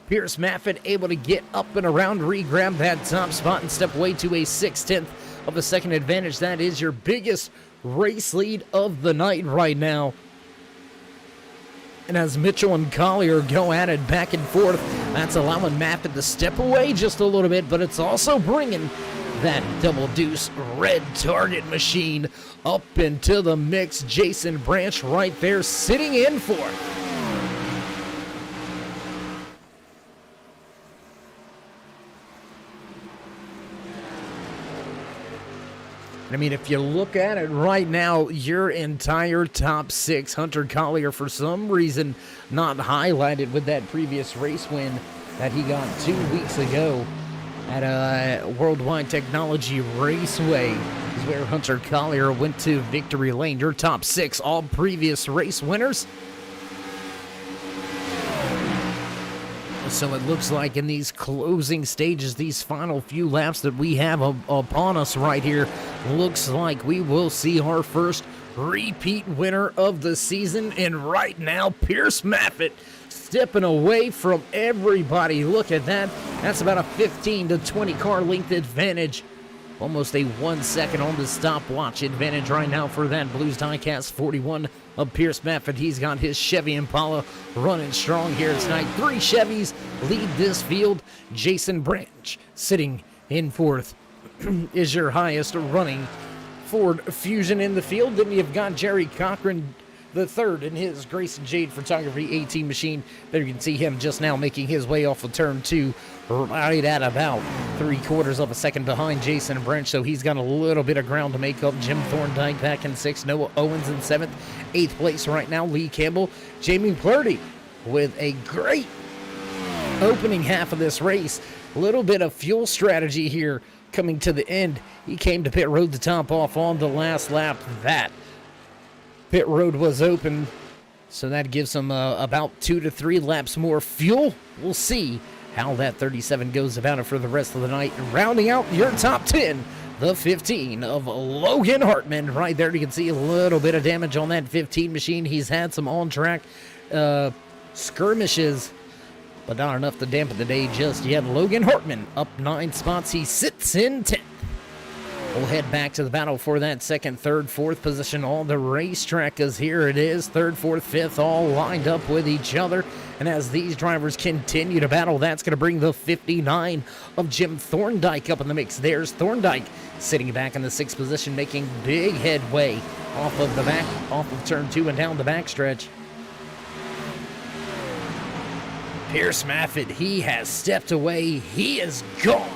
Pierce Maffitt able to get up and around, re-grab that top spot and step away to a 6/10 of a second advantage. That is your biggest race lead of the night right now. And as Mitchell and Collier go at it back and forth, that's allowing Maffitt to step away just a little bit, but it's also bringing that double deuce red target machine up into the mix. Jason Branch right there sitting in for it. I mean, if you look at it right now, your entire top six, Hunter Collier, for some reason, not highlighted with that previous race win that he got 2 weeks ago at a Worldwide Technology Raceway, is where Hunter Collier went to victory lane. Your top six, all previous race winners. So it looks like in these closing stages, these final few laps that we have upon us right here, looks like we will see our first repeat winner of the season. And right now, Pierce Maffitt stepping away from everybody. Look at that. That's about a 15 to 20 car length advantage. Almost a 1 second on the stopwatch advantage right now for that Blues Diecast 41 of Pierce Maffitt. He's got his Chevy Impala running strong here tonight. 3 Chevys lead this field. Jason Branch sitting in fourth is your highest running Ford Fusion in the field. Then you've got Jerry Cochran the third in his Grayson Jade Photography 18 machine. There you can see him just now making his way off of turn 2, right at about 3/4 of a second behind Jason Branch, so he's got a little bit of ground to make up. Jim Thorndike back in 6th, Noah Owens in 7th. 8th place right now, Lee Campbell. Jamie Purdy with a great opening half of this race. A little bit of fuel strategy here coming to the end. He came to pit road to top off on the last lap. That pit road was open, so that gives him about 2 to 3 laps more fuel. We'll see how that 37 goes about it for the rest of the night. And rounding out your top 10, the 15 of Logan Hartman. Right there, you can see a little bit of damage on that 15 machine. He's had some on-track skirmishes, but not enough to dampen the day just yet. Logan Hartman up 9 spots. He sits in 10th. We'll head back to the battle for that second, third, fourth position on the racetrack, as here it is. 3rd, 4th, 5th all lined up with each other. And as these drivers continue to battle, that's going to bring the 59 of Jim Thorndike up in the mix. There's Thorndike sitting back in the 6th position, making big headway off of turn 2 and down the backstretch. Pierce Maffitt, he has stepped away. He is gone.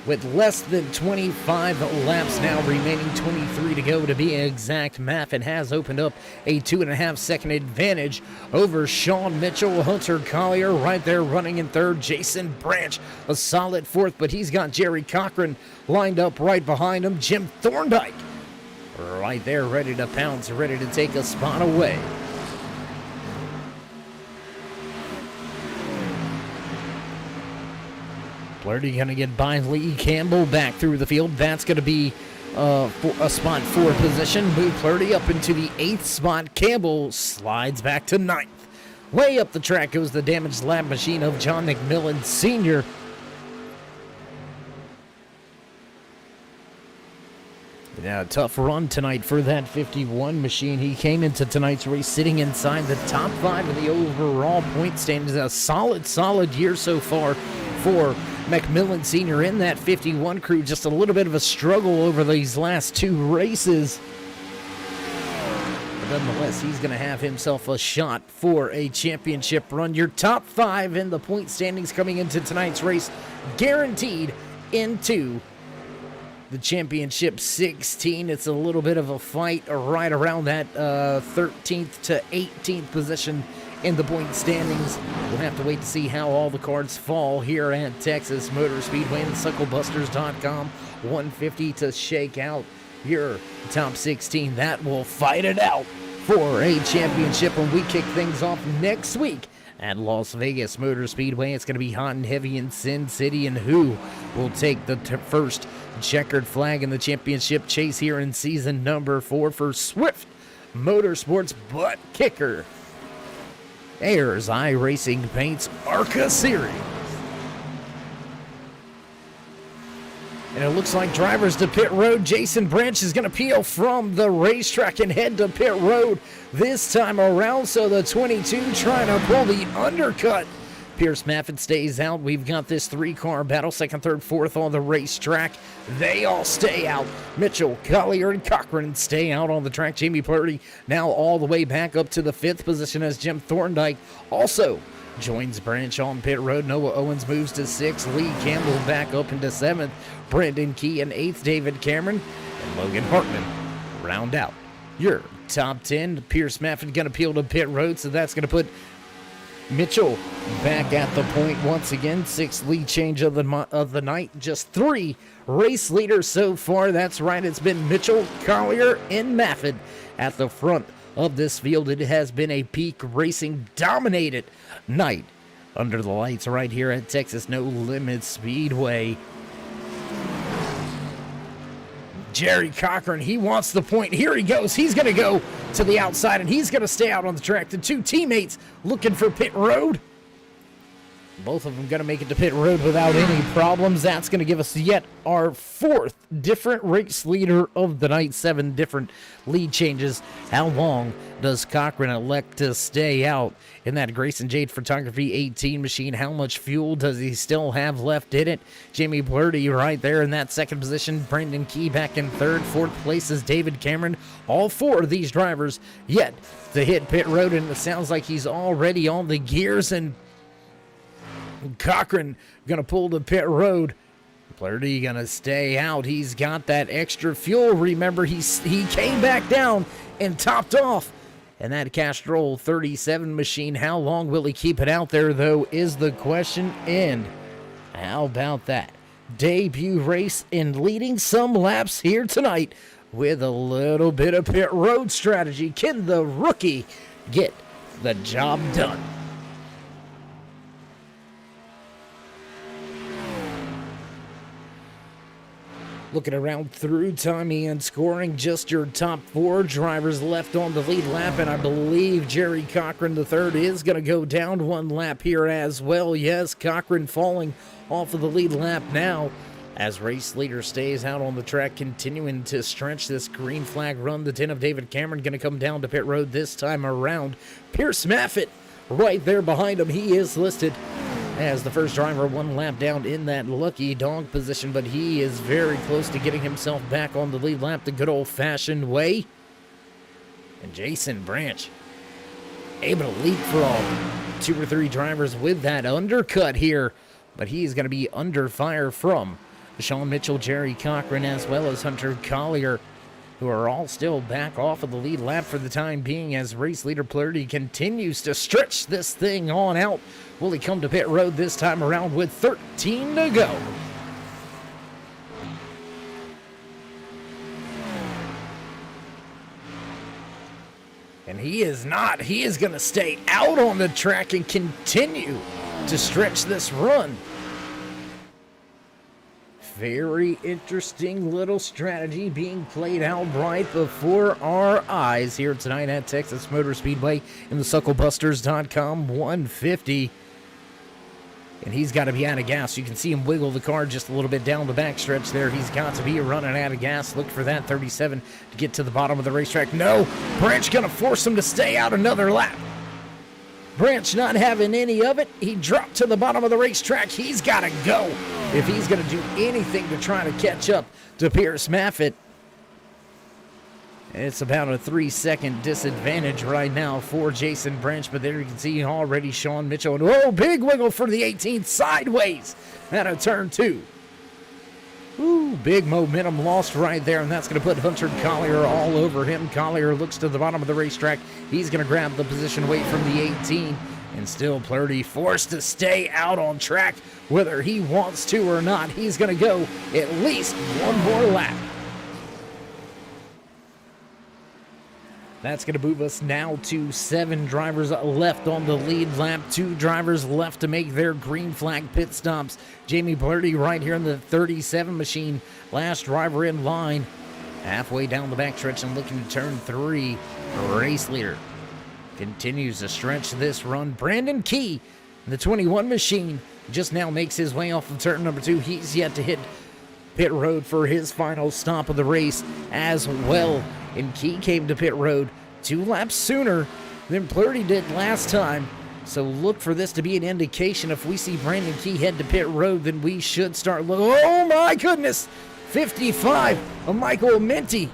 With less than 25 laps now remaining, 23 to go to be exact. Maffitt has opened up a 2.5 second advantage over Sean Mitchell. Hunter Collier right there running in 3rd. Jason Branch a solid 4th, but he's got Jerry Cochran lined up right behind him. Jim Thorndike right there ready to pounce, ready to take a spot away. Purdy going to get by Lee Campbell back through the field. That's going to be a spot 4 position. Move Purdy up into the 8th spot. Campbell slides back to 9th. Way up the track goes the damaged lap machine of John McMillan Sr. Yeah, tough run tonight for that 51 machine. He came into tonight's race sitting inside the top 5 of the overall point standings. A solid year so far for McMillan Sr. in that 51 crew. Just a little bit of a struggle over these last 2 races. But nonetheless, he's going to have himself a shot for a championship run. Your top 5 in the point standings coming into tonight's race, guaranteed into the championship 16. It's a little bit of a fight right around that 13th to 18th position in the point standings. We'll have to wait to see how all the cards fall here at Texas Motor Speedway and SuckleBusters.com. 150 to shake out your top 16. That will fight it out for a championship when we kick things off next week at Las Vegas Motor Speedway. It's going to be hot and heavy in Sin City, and who will take the first checkered flag in the championship chase here in season number 4 for Swift Motorsports Butt Kicker. Ayers iRacing paints ARCA Series. And it looks like drivers to pit road. Jason Branch is going to peel from the racetrack and head to pit road this time around. So the 22 trying to pull the undercut. Pierce Maffett stays out. We've got this 3-car battle, 2nd, 3rd, 4th on the racetrack. They all stay out. Mitchell, Collier, and Cochran stay out on the track. Jamie Purdy now all the way back up to the 5th position as Jim Thorndike also joins Branch on pit road. Noah Owens moves to 6th. Lee Campbell back up into 7th. Brendan Key in 8th. David Cameron and Logan Hartman round out your top 10. Pierce Maffett going to peel to pit road, so that's going to put Mitchell back at the point once again. 6th lead change of the night. Just 3 race leaders so far. That's right, it's been Mitchell, Collier, and Maffett at the front of this field. It has been a peak racing dominated night under the lights right here at Texas No Limit Speedway. Jerry Cochran, he wants the point. Here he goes. He's going to go to the outside, and he's going to stay out on the track. The 2 teammates looking for pit road. Both of them going to make it to pit road without any problems. That's going to give us yet our 4th different race leader of the night. 7 different lead changes. How long does Cochran elect to stay out in that Grayson Jade Photography 18 machine? How much fuel does he still have left in it? Jamie Blurdy right there in that 2nd position. Brendan Key back in 3rd. 4th place is David Cameron. All 4 of these drivers yet to hit pit road, and it sounds like he's already on the gears, and Cochran going to pull to pit road. Flaherty going to stay out. He's got that extra fuel. Remember, he came back down and topped off. And that Castrol 37 machine, how long will he keep it out there, though, is the question. And how about that debut race and leading some laps here tonight with a little bit of pit road strategy? Can the rookie get the job done? Looking around through Tommy and scoring, just your top 4 drivers left on the lead lap, and I believe Jerry Cochran III is going to go down 1 lap here as well. Yes, Cochran falling off of the lead lap now as race leader stays out on the track, continuing to stretch this green flag run. The 10 of David Cameron going to come down to pit road this time around. Pierce Maffett right there behind him. He is listed as the first driver 1 lap down in that lucky dog position, but he is very close to getting himself back on the lead lap the good old-fashioned way. And Jason Branch able to leapfrog 2 or 3 drivers with that undercut here, but he is going to be under fire from Sean Mitchell, Jerry Cochran, as well as Hunter Collier, who are all still back off of the lead lap for the time being as race leader Plerdy continues to stretch this thing on out. Will he come to pit road this time around with 13 to go? And he is not. He is going to stay out on the track and continue to stretch this run. Very interesting little strategy being played out right before our eyes here tonight at Texas Motor Speedway in the SuckleBusters.com 150. And he's got to be out of gas. You can see him wiggle the car just a little bit down the backstretch there. He's got to be running out of gas. Look for that 37 to get to the bottom of the racetrack. No, Branch going to force him to stay out another lap. Branch not having any of it. He dropped to the bottom of the racetrack. He's got to go if he's going to do anything to try to catch up to Pierce Maffett. It's about a 3-second disadvantage right now for Jason Branch, but there you can see already Sean Mitchell. And oh, big wiggle for the 18th sideways out of turn 2. Ooh, big momentum lost right there, and that's going to put Hunter Collier all over him. Collier looks to the bottom of the racetrack. He's going to grab the position away from the 18, and still Plerdy forced to stay out on track. Whether he wants to or not, he's going to go at least one more lap. That's going to move us now to 7 drivers left on the lead lap. 2 drivers left to make their green flag pit stops. Jamie Plerdy right here in the 37 machine. Last driver in line. Halfway down the backstretch and looking to turn 3. Race leader continues to stretch this run. Brandon Key, the 21 machine, just now makes his way off of turn number 2. He's yet to hit pit road for his final stop of the race as well. And Key came to pit road 2 laps sooner than Plerdy did last time. So look for this to be an indication. If we see Brandon Key head to pit road, then we should start looking. Oh my goodness! 55 of Michael Minty.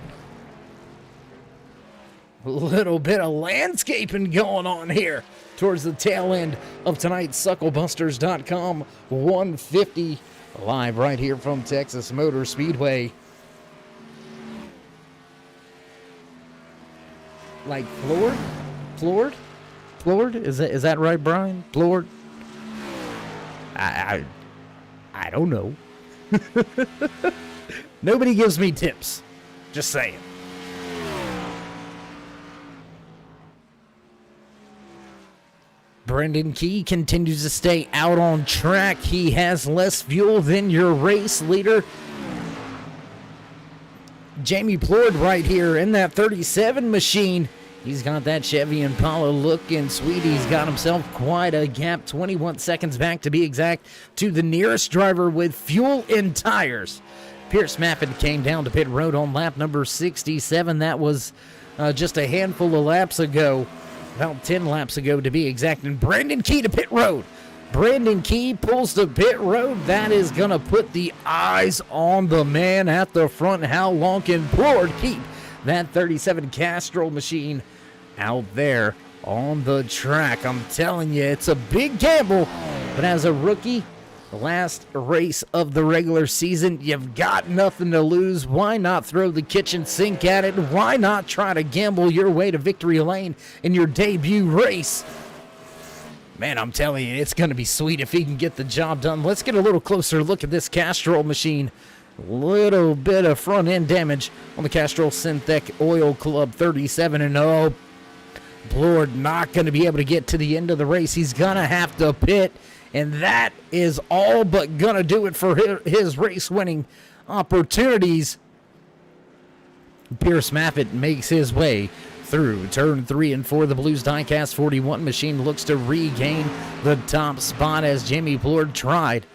A little bit of landscaping going on here towards the tail end of tonight's Sucklebusters.com 150 live right here from Texas Motor Speedway. Like floored? Is that right, Brian? Floored? I don't know. Nobody gives me tips. Just saying. Brendan Key continues to stay out on track. He has less fuel than your race leader. Jamie Plourde right here in that 37 machine. He's got that Chevy Impala looking sweet. He's got himself quite a gap, 21 seconds back to be exact, to the nearest driver with fuel and tires. Pierce Maffin came down to pit road on lap number 67. That was just a handful of laps ago, about 10 laps ago to be exact. And Brandon Key to pit road. Brandon Key pulls to pit road. That is going to put the eyes on the man at the front. How long can Plourde keep that 37 Castrol machine out there on the track? I'm telling you, it's a big gamble. But as a rookie, the last race of the regular season, you've got nothing to lose. Why not throw the kitchen sink at it? Why not try to gamble your way to victory lane in your debut race? Man, I'm telling you, it's going to be sweet if he can get the job done. Let's get a little closer look at this Castrol machine. A little bit of front end damage on the Castrol Synthetic Oil Club 37-0. Plourde not going to be able to get to the end of the race. He's going to have to pit, and that is all but going to do it for his race-winning opportunities. Pierce Maffin makes his way through turn 3 and 4. The Blues Diecast 41 machine looks to regain the top spot as Jamie Plourde tried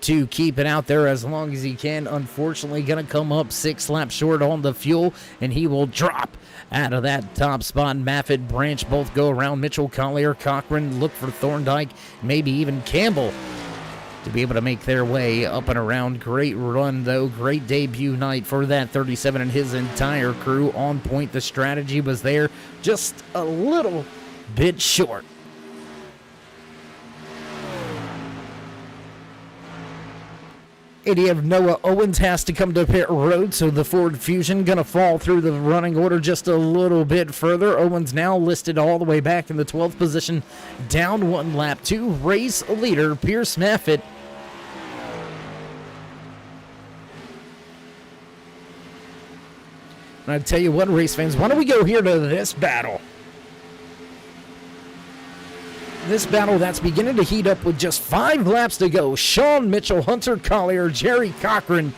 to keep it out there as long as he can. Unfortunately, going to come up 6 laps short on the fuel, and he will drop out of that top spot. Maffin, Branch both go around. Mitchell, Collier, Cochran look for Thorndike, maybe even Campbell to be able to make their way up and around. Great run, though. Great debut night for that 37 and his entire crew. On point. The strategy was there, just a little bit short. Idiot of Noah Owens has to come to pit road, so the Ford Fusion going to fall through the running order just a little bit further. Owens now listed all the way back in the 12th position, down 1 lap to race leader Pierce Maffin. And I tell you what, race fans, why don't we go here to this battle? This battle that's beginning to heat up with just 5 laps to go. Sean Mitchell, Hunter Collier, Jerry Cochran,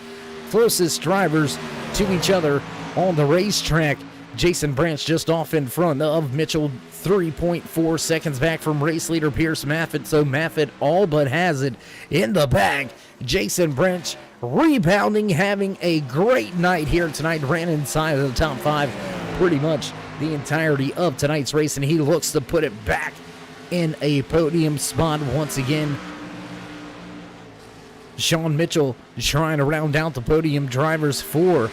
closest drivers to each other on the racetrack. Jason Branch just off in front of Mitchell, 3.4 seconds back from race leader Pierce Maffin. So Maffin all but has it in the bag. Jason Branch rebounding, having a great night here tonight. Ran inside of the top 5 pretty much the entirety of tonight's race, and he looks to put it back in a podium spot once again. Sean Mitchell trying to round out the podium drivers for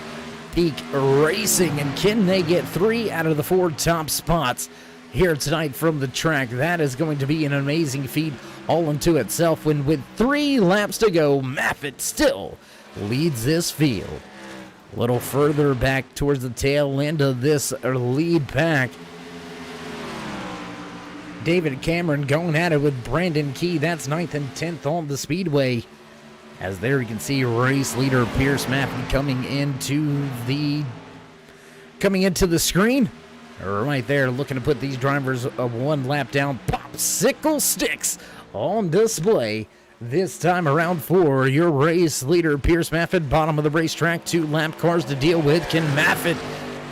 Peak Racing, and can they get 3 out of the 4 top spots here tonight from the track? That is going to be an amazing feat all unto itself, when with 3 laps to go, Maffin still leads this field. A little further back towards the tail end of this lead pack. David Cameron going at it with Brandon Key. That's 9th and 10th on the speedway. As there you can see race leader Pierce Maffin coming into the screen. Right there, looking to put these drivers one lap down. Popsicle sticks on display this time around for your race leader Pierce Maffin. Bottom of the racetrack, 2 lap cars to deal with. Can Maffin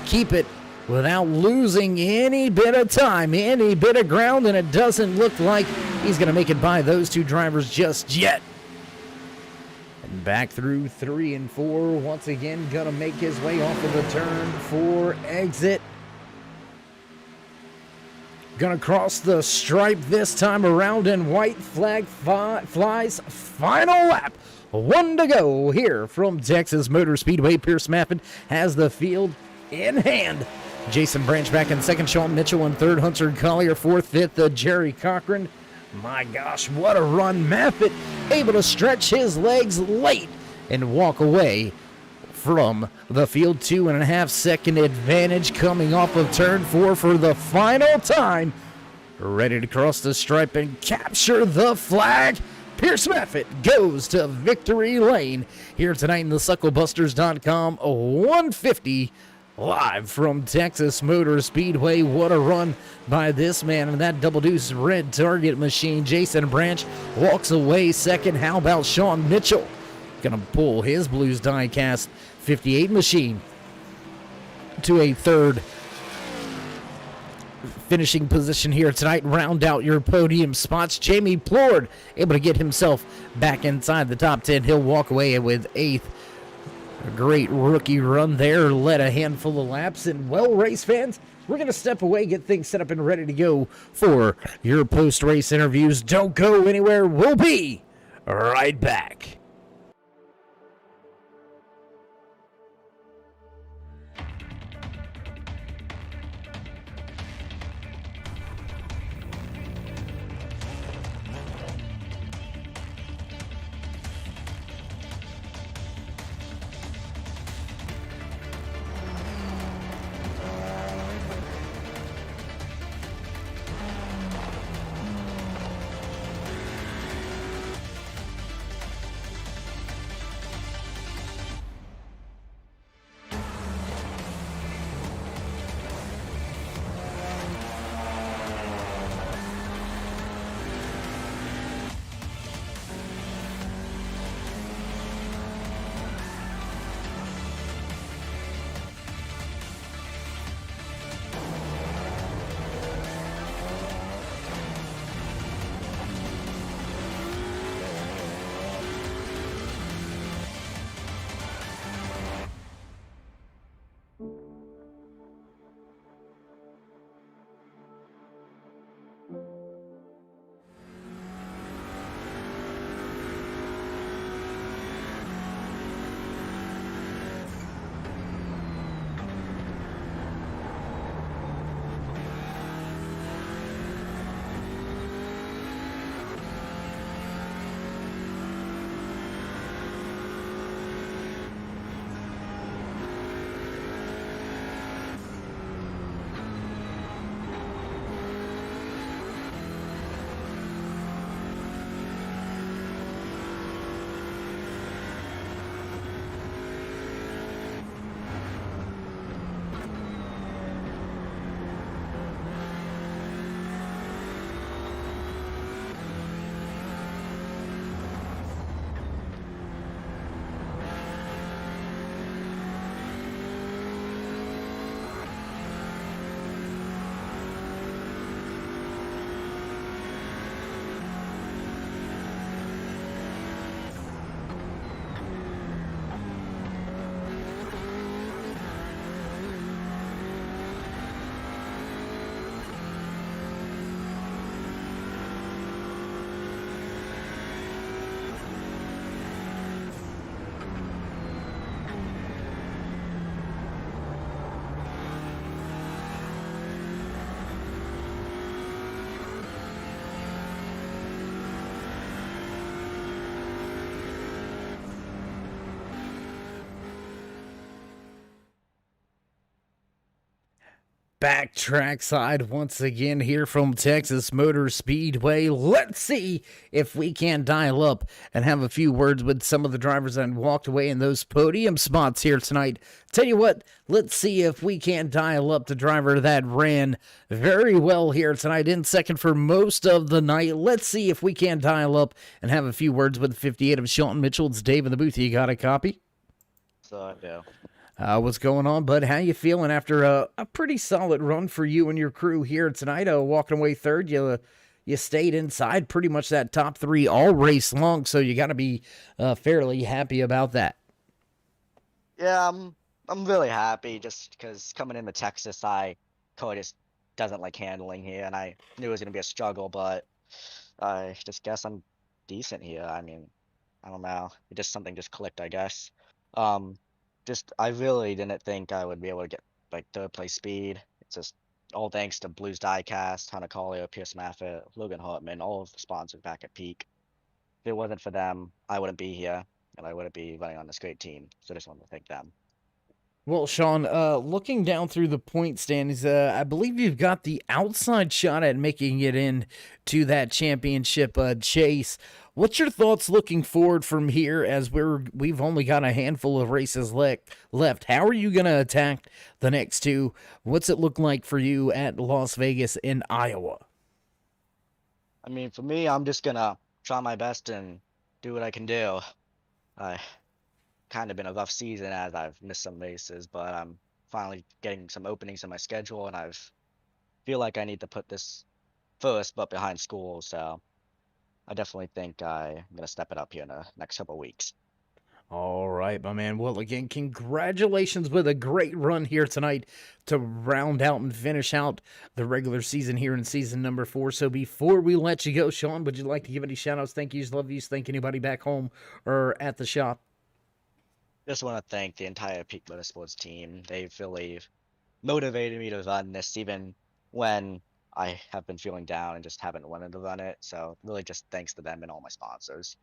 keep it without losing any bit of time, any bit of ground? And it doesn't look like he's going to make it by those 2 drivers just yet. And back through 3 and 4, once again going to make his way off of the turn 4 exit. Going to cross the stripe this time around, and white flag flies. Final lap. 1 to go here from Texas Motor Speedway. Pierce Maffin has the field in hand. Jason Branch back in second, Sean Mitchell in third, Hunter Collier fourth, fifth, Jerry Cochran. My gosh, what a run. Maffin able to stretch his legs late and walk away from the field. 2.5 second advantage coming off of turn 4 for the final time. Ready to cross the stripe and capture the flag. Pierce Maffin goes to victory lane here tonight in the SuckleBusters.com 150 live from Texas Motor Speedway. What a run by this man and that double deuce red target machine. Jason Branch walks away second. How about Sean Mitchell? Gonna pull his Blues diecast 58 machine to a third finishing position here tonight. Round out your podium spots. Jamie Plord able to get himself back inside the top 10. He'll walk away with 8th. A great rookie run there. Led a handful of laps. And, well, race fans, we're going to step away, get things set up and ready to go for your post-race interviews. Don't go anywhere. We'll be right back. back trackside once again here from Texas Motor Speedway. Let's see if we can dial up and have a few words with some of the drivers that walked away in those podium spots here tonight. Tell you what, let's see if we can dial up the driver that ran very well here tonight in second for most of the night. Let's see if we can dial up and have a few words with 58 of Sean Mitchell. It's Dave in the booth. You got a copy? So I do. What's going on, bud? How you feeling after a pretty solid run for you and your crew here tonight? Walking away third, you stayed inside pretty much that top three all race long, so you got to be fairly happy about that. Yeah, I'm really happy just because coming into Texas, Cody just doesn't like handling here, and I knew it was gonna be a struggle, but I just guess I'm decent here. I mean, I don't know, it just something just clicked, I guess. I really didn't think I would be able to get like third place speed. It's just all thanks to Blues Diecast, Hunter Collier, Pierce Maffitt, Logan Hartman, all of the sponsors back at Peak. If it wasn't for them, I wouldn't be here and I wouldn't be running on this great team. So I just wanted to thank them. Well, Sean, looking down through the point standings, I believe you've got the outside shot at making it in to that championship chase. What's your thoughts looking forward from here as we've only got a handful of races left? How are you going to attack the next two? What's it look like for you at Las Vegas in Iowa? I mean, for me, I'm just going to try my best and do what I can do. Kind of been a rough season as I've missed some races, but I'm finally getting some openings in my schedule, and feel like I need to put this first, but behind school. So I definitely think I'm gonna step it up here in the next couple of weeks. All right, my man. Well, again, congratulations with a great run here tonight to round out and finish out the regular season here in season number 4. So before we let you go, Sean, would you like to give any shout outs, thank yous, love yous, thank anybody back home or at the shop? Just want to thank the entire Peak Motorsports team. They've really motivated me to run this even when I have been feeling down and just haven't wanted to run it. So really just thanks to them and all my sponsors.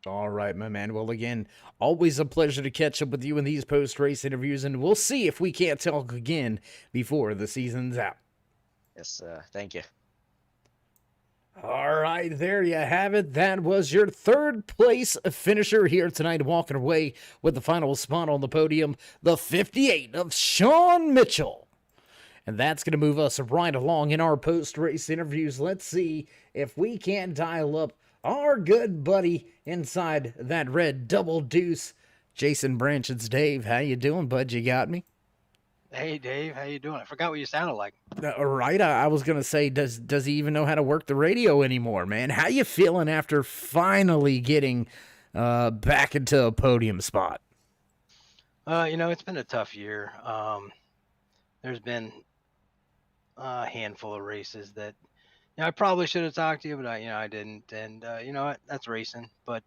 All right, my man. Well, again, always a pleasure to catch up with you in these post-race interviews, and we'll see if we can't talk again before the season's out. Yes, thank you. All right, there you have it. That was your third place finisher here tonight, walking away with the final spot on the podium, the 58 of Sean Mitchell. And that's going to move us right along in our post-race interviews. Let's see if we can dial up our good buddy inside that red double deuce, Jason Branch. It's Dave. How you doing, bud? You got me? Hey Dave, how you doing? I forgot what you sounded like. Right, I was gonna say, does he even know how to work the radio anymore, man? How you feeling after finally getting back into a podium spot? It's been a tough year. There's been a handful of races that I probably should have talked to you, but I didn't. And you know what? That's racing. But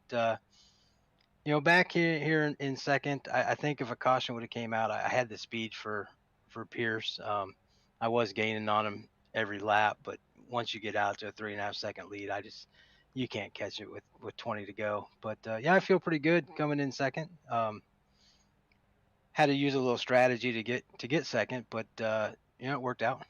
back here in second, I think if a caution would have came out, I had the speed for Pierce. I was gaining on him every lap, but once you get out to a 3.5 second lead, you can't catch it with 20 to go. But I feel pretty good coming in second. Had to use a little strategy to get second, but it worked out.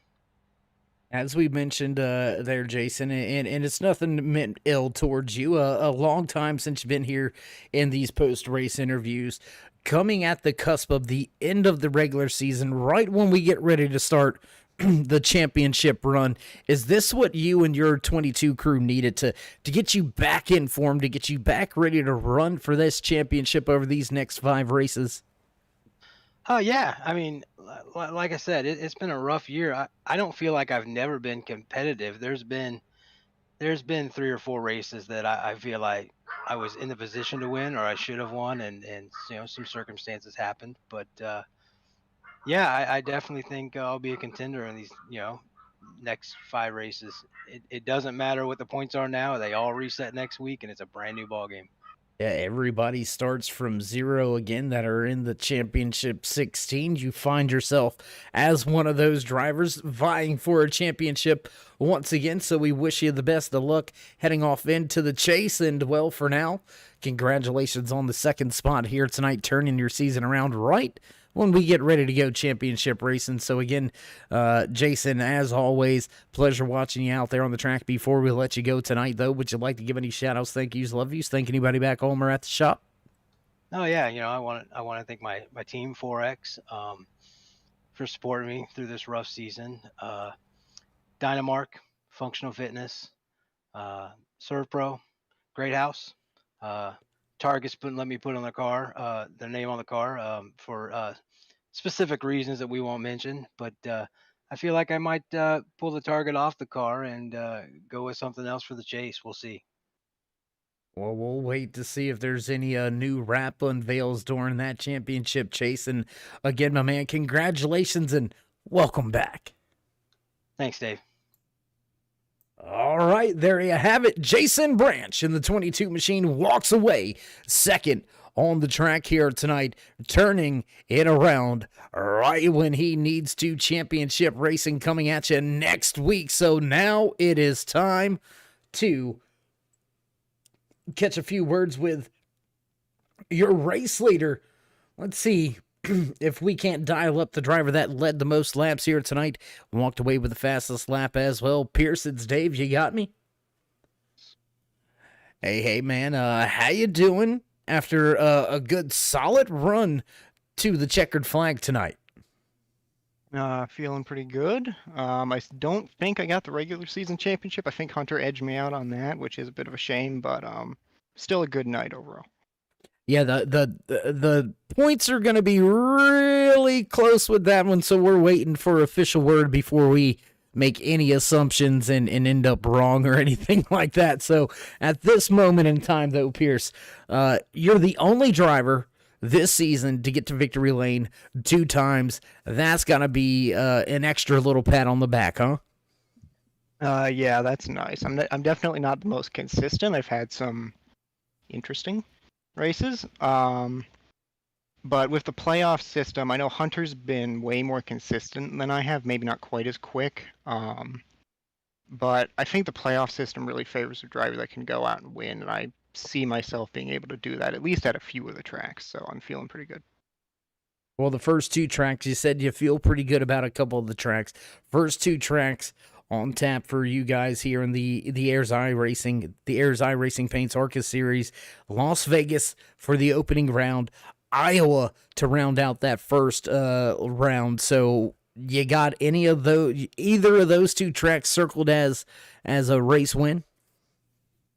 As we mentioned there, Jason, and it's nothing meant ill towards you. A long time since you've been here in these post-race interviews, coming at the cusp of the end of the regular season, right when we get ready to start the championship run. Is this what you and your 22 crew needed to get you back in form, to get you back ready to run for this championship over these next 5 races? Oh yeah, I mean, like I said, it's been a rough year. I don't feel like I've never been competitive. There's been 3 or 4 races that I feel like I was in the position to win or I should have won, and some circumstances happened. But I definitely think I'll be a contender in these next 5 races. It doesn't matter what the points are now; they all reset next week, and it's a brand new ball game. Yeah, everybody starts from 0 again that are in the championship 16. You find yourself as one of those drivers vying for a championship once again. So we wish you the best of luck heading off into the chase. And, well, for now, congratulations on the second spot here tonight, turning your season around right when we get ready to go championship racing. So again, Jason, as always, pleasure watching you out there on the track. Before we let you go tonight, though, would you like to give any shout-outs, thank yous, love yous, thank anybody back home or at the shop? Oh yeah, I want to thank my team 4X for supporting me through this rough season. Dynamark, Functional Fitness, Serve Pro, Great House, Target's let me put on their name on the car for specific reasons that we won't mention. But I feel like I might pull the Target off the car and go with something else for the chase. We'll see. Well, we'll wait to see if there's any new wrap unveils during that championship chase. And again, my man, congratulations and welcome back. Thanks, Dave. All right, there you have it. Jason Branch in the 22 machine walks away second on the track here tonight, turning it around right when he needs to. Championship racing coming at you next week. So now it is time to catch a few words with your race leader. Let's see if we can't dial up the driver that led the most laps here tonight. Walked away with the fastest lap as well. Pierce, it's Dave. You got me? Hey, man. How you doing after a good solid run to the checkered flag tonight? Feeling pretty good. I don't think I got the regular season championship. I think Hunter edged me out on that, which is a bit of a shame, but still a good night overall. Yeah, the points are going to be really close with that one, so we're waiting for official word before we make any assumptions and end up wrong or anything like that. So at this moment in time, though, Pierce, you're the only driver this season to get to victory lane 2 times. That's got to be an extra little pat on the back, huh? Yeah, that's nice. I'm definitely not the most consistent. I've had some interesting races. But with the playoff system, I know Hunter's been way more consistent than I have, maybe not quite as quick. But I think the playoff system really favors a driver that can go out and win, and I see myself being able to do that, at least at a few of the tracks, so I'm feeling pretty good. Well, the first 2 tracks, you said you feel pretty good about a couple of the tracks. First 2 tracks on tap for you guys here in the Ayers iRacing Paints ARCA Series. Las Vegas for the opening round, Iowa to round out that first round. So you got either of those 2 tracks circled as a race win?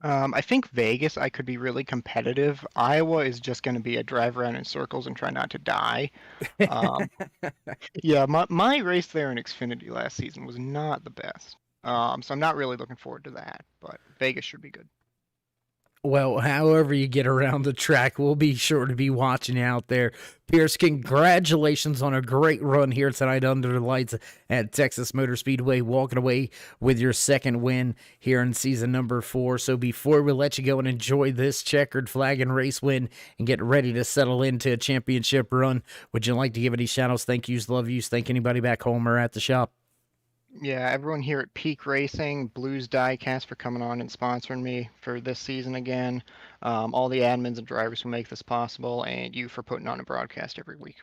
I think Vegas, I could be really competitive. Iowa is just going to be a drive around in circles and try not to die. Yeah, my race there in Xfinity last season was not the best. So I'm not really looking forward to that, but Vegas should be good. Well, however you get around the track, we'll be sure to be watching you out there. Pierce, congratulations on a great run here tonight under the lights at Texas Motor Speedway, walking away with your second win here in season number 4. So before we let you go and enjoy this checkered flag and race win and get ready to settle into a championship run, would you like to give any shout-outs, thank yous, love yous, thank anybody back home or at the shop? Yeah, everyone here at Peak Racing, Blues Diecast for coming on and sponsoring me for this season again, all the admins and drivers who make this possible, and you for putting on a broadcast every week.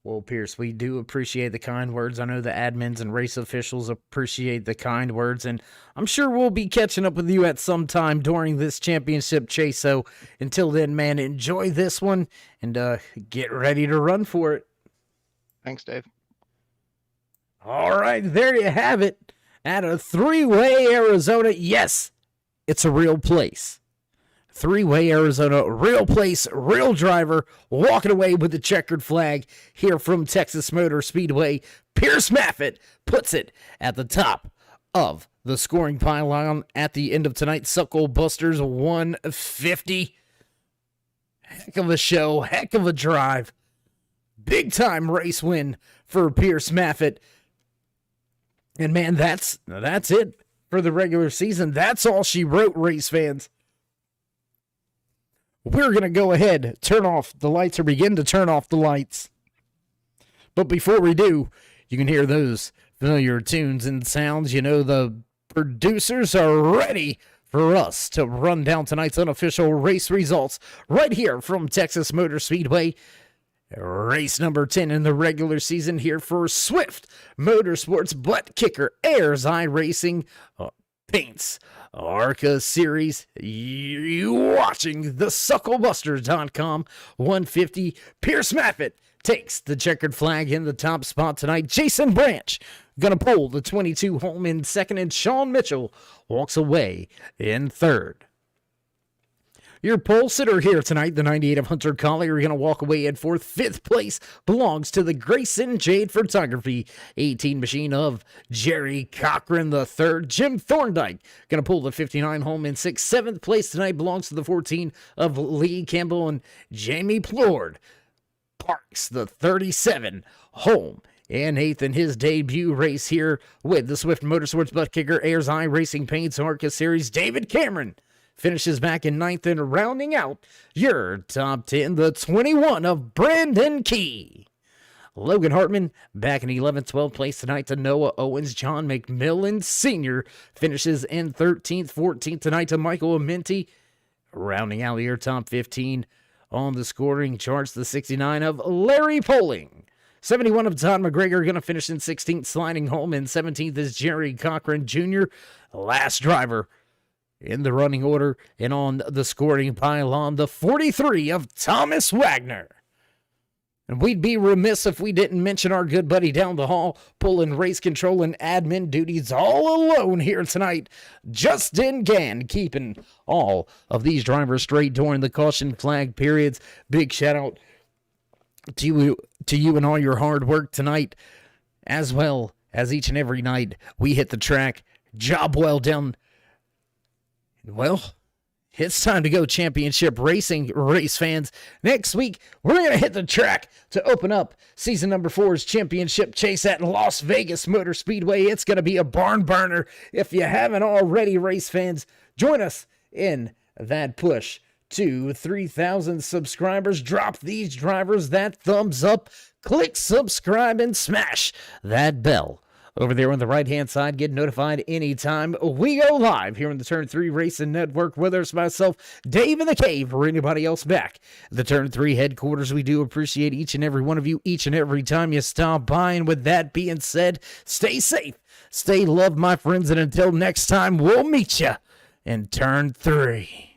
Well, Pierce, we do appreciate the kind words. I know the admins and race officials appreciate the kind words, and I'm sure we'll be catching up with you at some time during this championship chase. So until then, man, enjoy this one and get ready to run for it. Thanks, Dave. All right, there you have it. At a 3-way Arizona, yes, it's a real place. 3-way Arizona, real place, real driver, walking away with the checkered flag here from Texas Motor Speedway. Pierce Maffitt puts it at the top of the scoring pylon at the end of tonight's Suckle Busters 150. Heck of a show, heck of a drive. Big time race win for Pierce Maffitt. And man, that's it for the regular season. That's all she wrote, race fans. We're going to go ahead, turn off the lights, or begin to turn off the lights. But before we do, you can hear those familiar tunes and sounds. You know the producers are ready for us to run down tonight's unofficial race results right here from Texas Motor Speedway. Race number 10 in the regular season here for Swift Motorsports Butt Kicker Ayers iRacing Paints ARCA Series. You watching the Sucklebusters.com 150. Pierce Maffett takes the checkered flag in the top spot tonight. Jason Branch gonna pull the 22 home in second, and Sean Mitchell walks away in third. Your pole sitter here tonight, the 98 of Hunter Collier, going to walk away in fourth. Fifth place belongs to the Grayson Jade Photography 18 machine of Jerry Cochran the third. Jim Thorndike going to pull the 59 home in sixth. Seventh place tonight belongs to the 14 of Lee Campbell, and Jamie Plord parks the 37 home in eighth in his debut race here with the Swift Motorsports Butt Kicker Ayers iRacing Paints ARCA Series. David Cameron finishes back in ninth, and rounding out your top 10, the 21 of Brandon Key. Logan Hartman back in 11th, 12th place tonight to Noah Owens. John McMillan Sr. finishes in 13th, 14th tonight to Michael Amenti. Rounding out your top 15 on the scoring charts, the 69 of Larry Poling. 71 of Todd McGregor going to finish in 16th, sliding home in 17th is Jerry Cochran Jr. Last driver in the running order and on the scoring pylon, the 43 of Thomas Wagner. And we'd be remiss if we didn't mention our good buddy down the hall, pulling race control and admin duties all alone here tonight. Justin Gann keeping all of these drivers straight during the caution flag periods. Big shout out to you and all your hard work tonight, as well as each and every night we hit the track. Job well done. Well, it's time to go championship racing, race fans. Next week, we're going to hit the track to open up season number 4's championship chase at Las Vegas Motor Speedway. It's going to be a barn burner. If you haven't already, race fans, join us in that push to 3,000 subscribers. Drop these drivers that thumbs up, click subscribe, and smash that bell over there on the right-hand side. Get notified anytime we go live here on the Turn 3 Racing Network, whether it's myself, Dave in the Cave, or anybody else back at the Turn 3 headquarters. We do appreciate each and every one of you each and every time you stop by. And with that being said, stay safe, stay loved, my friends, and until next time, we'll meet you in Turn 3.